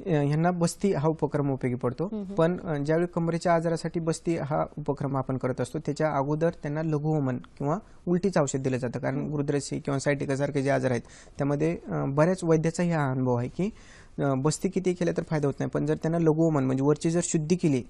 ह्यांना बस्ती हा उपक्रम उपयोगी पडतो, पण ज्यावेळी कमरेच्या आजारासाठी बस्ती हा उपक्रम आपण करत असतो त्याच्या अगोदर त्यांना लघुवमन किंवा उलटीचं औषध दिलं जातं. कारण गुरुद्रशी किंवा सायटिका सारखे जे आजार आहेत त्यामध्ये बऱ्याच वैद्याचाही हा अनुभव आहे की बस्ती किती केल्या तर फायदा होत नाही, पण जर त्यांना लघुवमन म्हणजे वरची जर शुद्धी केली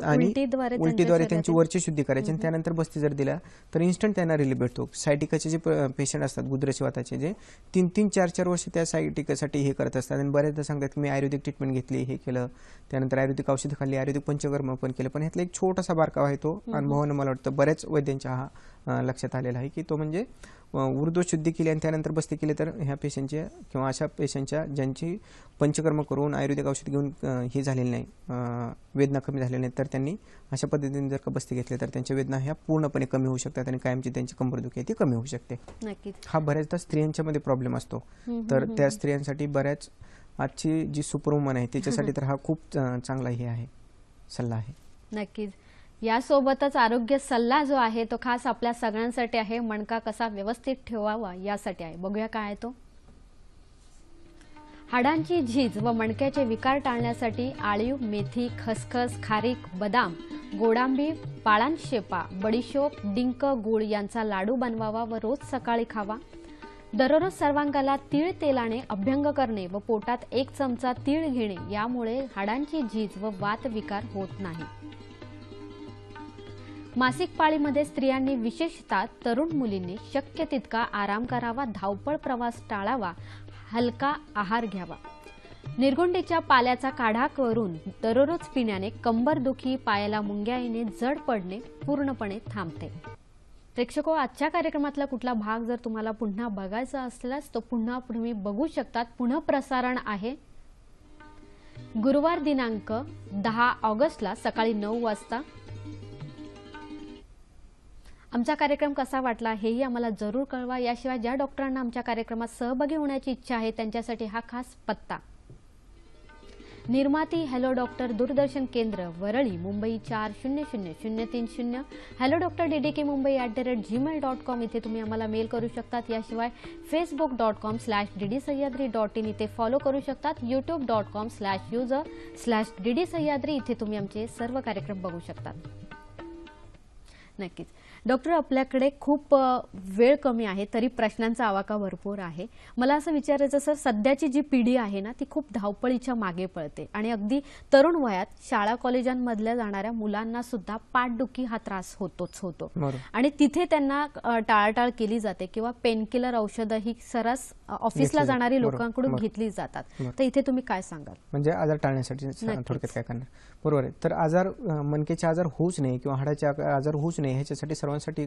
आणि उलटीद्वारे त्यांची वरची शुद्धी करायची आणि त्यानंतर बस्ती जर दिला तर इन्स्टंट त्यांना रिलीफ भेटतो. सायटिकाचे जे पेशंट असतात गुदरशीवाताचे, जे 3-3, 4-4 वर्ष त्या सायटिकासाठी हे करत असतात आणि बऱ्याचदा सांगतात की मी आयुर्वेदिक ट्रीटमेंट घेतली, हे केलं, त्यानंतर आयुर्वेदिक औषध खाल्ली, आयुर्वेदिक पंचकर्म पण केलं, पण ह्यातला एक छोटासा बारकावा आहे तो अनुभवानं मला वाटतं बऱ्याच वैद्यांच्या हा लक्षात आलेला आहे की तो म्हणजे ऊर्ध्व शुद्धी केली आणि त्यानंतर बस्ती केली तर ह्या पेशंटच्या किंवा अशा पेशंटच्या ज्यांची पंचकर्म करून आयुर्वेदिक औषध घेऊन हे झालेली नाही, वेदना कमी झालेल्या नाही, तर त्यांनी अशा पद्धतीने जर का बस्ती घेतली तर त्यांच्या वेदना ह्या पूर्णपणे कमी होऊ शकतात आणि कायमची त्यांची कंबरदुखी आहे ती कमी होऊ शकते. नक्कीच. हा बऱ्याचदा स्त्रियांच्या मध्ये प्रॉब्लेम असतो, तर त्या स्त्रियांसाठी बऱ्याच आजची जी सुपरवुमन आहे त्याच्यासाठी तर हा खूप चांगला हे आहे, सल्ला आहे. नक्कीच. यासोबतच आरोग्य सल्ला जो आहे तो खास आपल्या सगळ्यांसाठी आहे. मणका कसा व्यवस्थित ठेवावा यासाठी आहे. बघूया काय आहे तो. हाडांची झीज व मणक्याचे विकार टाळण्यासाठी आळीव, मेथी, खसखस, खारीक, बदाम, गोडांबी, पाळान शेपा, बडीशोप, डिंक, गूळ यांचा लाडू बनवावा व रोज सकाळी खावा. दररोज सर्वांगाला तीळ तेलाने अभ्यंग करणे व पोटात 1 चमचा तीळ घेणे यामुळे हाडांची झीज व वात विकार होत नाही. मासिक पाळीमध्ये स्त्रियांनी विशेषतः तरुण मुलींनी शक्य तितका आराम करावा, धावपळ प्रवास टाळावा, हलका आहार घ्यावा. निरगुंडीच्या पाल्याचा काढा करून दररोज पिण्याने कंबरदुखी, पायाला मुंग्या येणे, जड पडणे पूर्णपणे थांबते. प्रेक्षको, आजच्या कार्यक्रमातला कुठला भाग जर तुम्हाला पुन्हा बघायचा असल्यास तो पुन्हा तुम्ही बघू शकतात. पुन्हा प्रसारण आहे गुरुवार दिनांक 10 ऑगस्टला सकाळी 9 वाजता. आमचा कार्यक्रम कसा वाटला हेही आम्हाला जरूर कळवा. याशिवाय ज्या डॉक्टरांना आमच्या कार्यक्रमात सहभागी होण्याची इच्छा आहे त्यांच्यासाठी हा खास पत्ता: निर्माती हॅलो डॉक्टर, दूरदर्शन केंद्र, Worli, Mumbai 400030. Hello doctor DDK Mumbai @gmail.com इथे तुम्ही आम्हाला मेल करू शकतात. याशिवाय facebook.com/ddsahyadri.in इथे फॉलो करू शकतात. youtube.com/user/ddsahyadri इथे तुम्ही आमचे सर्व कार्यक्रम बघू शकतात. नक्कीच डॉक्टर, आपल्याकडे खूप वेळ कमी आहे तरी प्रश्नांचा आवाका भरपूर आहे. मला असं विचारायचं सर, सध्याची जी पिढी आहे ना ती खूप धावपळीच्या मागे पळते आणि अगदी तरुण वयात शाळा कॉलेजांमधल्या जाणाऱ्या मुलांना सुद्धा पाठदुखी हा त्रास होतो आणि तिथे त्यांना टाळाटाळ केली जाते किंवा पेनकिलर औषधं ही सरस ऑफिसला जाणारी लोकांकडून घेतली जातात. तर इथे तुम्ही काय सांगाल? म्हणजे आजार टाळण्यासाठी थोडक्यात काय करणार? बरोबर आहे. तर आजार, मणक्याचे आजार होऊच नये किंवा हाडाचे आजार होऊच नये ह्याच्यासाठी सर्वांसाठी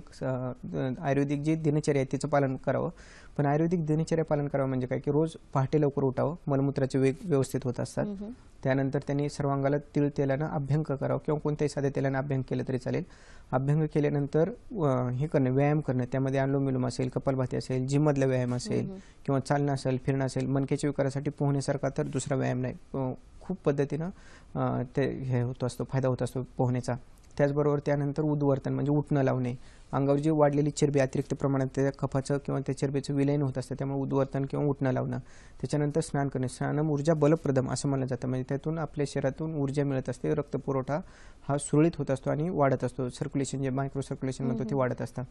आयुर्वेदिक जी दिनचर्या आहे तिचं पालन करावं. पण आयुर्वेदिक दिनचर्या पालन करावं म्हणजे काय की रोज पहाटे लवकर उठावं, मलमूत्राचे वेग व्यवस्थित होत असतात. त्यानंतर त्यांनी सर्वांगाला तिळ तेलानं अभ्यंग करावं किंवा कोणत्याही साध्या तेलानं अभ्यंग केलं तरी चालेल. अभ्यंग केल्यानंतर हे करणं, व्यायाम करणं, त्यामध्ये अनुलोम विलोम असेल, कपालभाती असेल, जिममधला व्यायाम असेल किंवा चालणं असेल, फिरणं असेल. मणक्याच्या विकारासाठी पोहण्यासारखा तर दुसरा व्यायाम नाही. खूप पद्धतीनं ते हे होत असतो, फायदा होत असतो पोहण्याचा. त्याचबरोबर त्यानंतर उद्वर्तन म्हणजे उठणं लावणे. अंगावर जी वाढलेली चरबी अतिरिक्त प्रमाणात त्या कफाचं किंवा त्या चरबीचं विलयन होत असतं, त्यामुळे उद्वर्तन किंवा उठणं लावणं. त्याच्यानंतर स्नान करणे. स्नानम ऊर्जा बलप्रदम असं म्हणलं जातं, म्हणजे त्यातून आपल्या शरीरातून ऊर्जा मिळत असते, रक्तपुरवठा हा सुरळीत होत असतो आणि वाढत असतो. सर्क्युलेशन जे मायक्रो सर्क्युलेशन म्हणतो ते वाढत असतं.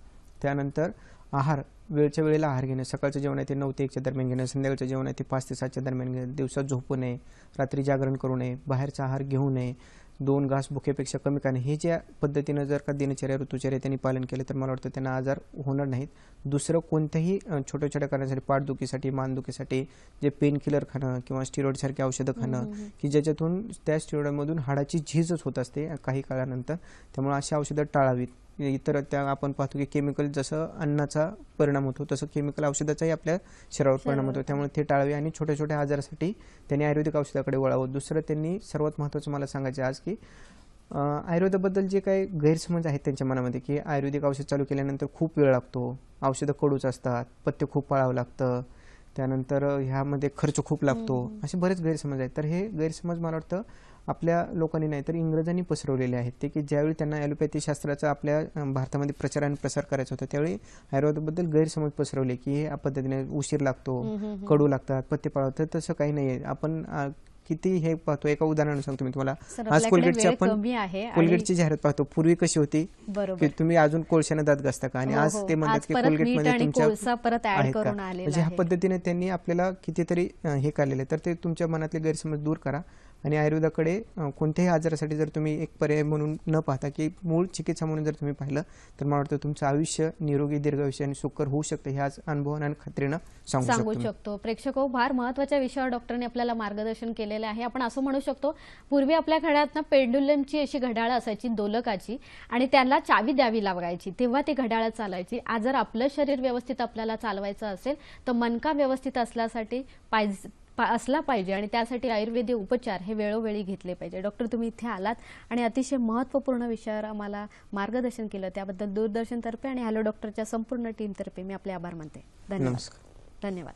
त्यानंतर आहार, वेळच्या वेळेला आहार घेणं. सकाळचं जेवण आहे ते 9 ते 1च्या दरम्यान घेणं, संध्याकाळचं जेवण आहे ते 5 ते 7च्या दरम्यान घेणं. दिवसात झोपू नये, रात्री जागरण करू नये, बाहेरचा आहार घेऊ नये, 2 घास भुकेपेक्षा कमी खाणे. हे ज्या पद्धतीनं जर का दिनचर्या ऋतुचर्या त्यांनी पालन केलं तर मला वाटतं त्यांना आजार होणार नाहीत. दुसरं कोणत्याही छोट्या छोट्या कारणासाठी, पाठदुखीसाठी, मानदुखीसाठी जे पेन किलर खाणं किंवा स्टिरॉइडसारखी औषधं खाणं की ज्याच्यातून त्या स्टिरॉइडमधून हाडाची झीजच होत असते काही काळानंतर, त्यामुळे अशी औषधं टाळावीत. इतर त्या आपण पाहतो की केमिकल जसं अन्नाचा परिणाम होतो तसं केमिकल औषधाचाही आपल्या शरीरावर परिणाम होतो, त्यामुळे ते टाळावे आणि छोट्या छोट्या आजारासाठी त्यांनी आयुर्वेदिक औषधाकडे वळावं. दुसरं त्यांनी सर्वात महत्त्वाचं मला सांगायचं आज की आयुर्वेदाबद्दल जे काही गैरसमज आहेत त्यांच्या मनामध्ये की आयुर्वेदिक औषध चालू केल्यानंतर खूप वेळ लागतो, औषधं कडूच असतात, पथ्य खूप पाळावं लागतं, त्यानंतर ह्यामध्ये खर्च खूप लागतो, असे बरेच गैरसमज आहेत. तर हे गैरसमज मला वाटतं आपल्या लोकांनी नाही तर इंग्रजांनी पसरवलेले आहेत. ते की ज्यावेळी त्यांना ॲलोपॅथी शास्त्राचा आपल्या भारतामध्ये प्रचार आणि प्रसार करायचा होता त्यावेळी आयुर्वेदाबद्दल गैरसमज पसरवले की हे पद्धतीने उशीर लागतो, कडू लागतात, पथ्य पाळतात. तर तसं काही नाही आहे. आपण किती हे पाहतो, एका उदाहरणाने सांगतो मी तुम्हाला. आज कोलगेटची आपण कोलगेटची जाहिरात पाहतो. पूर्वी कशी होती की तुम्ही अजून कोळशाने दात घासता का, आणि आज ते म्हणतात की कोलगेटमध्ये तुमच्या आहेत का. म्हणजे ह्या पद्धतीने त्यांनी आपल्याला कितीतरी हे काढलेले. तर ते तुमच्या मनातले गैरसमज दूर करा आणि आयुर्वेदाकडे कोणत्याही आजारासाठी जर तुम्ही एक पर्याय म्हणून न पाहता की मूळ चिकित्सा म्हणून जर तुम्ही पाहिलं तर मला वाटतं तुमचं आयुष्य निरोगी, दीर्घायुष्य आणि सुखकर होऊ शकतं. हे आज अनुभवानं आणि खात्रीनं सांगू शकतो. प्रेक्षको, फार महत्त्वाच्या विषयावर डॉक्टरने आपल्याला मार्गदर्शन केलेलं आहे. आपण असं म्हणू शकतो, पूर्वी आपल्या घरात ना पेंडुलमची अशी घड्याळं असायची दोलकाची आणि त्याला चावी द्यावी लागायची, तेव्हा ती घड्याळं चालायची. आज जर आपलं शरीर व्यवस्थित आपल्याला चालवायचं असेल तर मनका व्यवस्थित असला पाहिजे आणि त्यासाठी आयुर्वेदिक उपचार हे वेळोवेळी घेतले पाहिजे. डॉक्टर, तुम्ही इथे आलात आणि अतिशय महत्त्वपूर्ण विषयावर आम्हाला मार्गदर्शन केलं, त्याबद्दल दूरदर्शनतर्फे आणि हॅलो डॉक्टरच्या संपूर्ण टीमतर्फे मी आपले आभार मानते. धन्यवाद.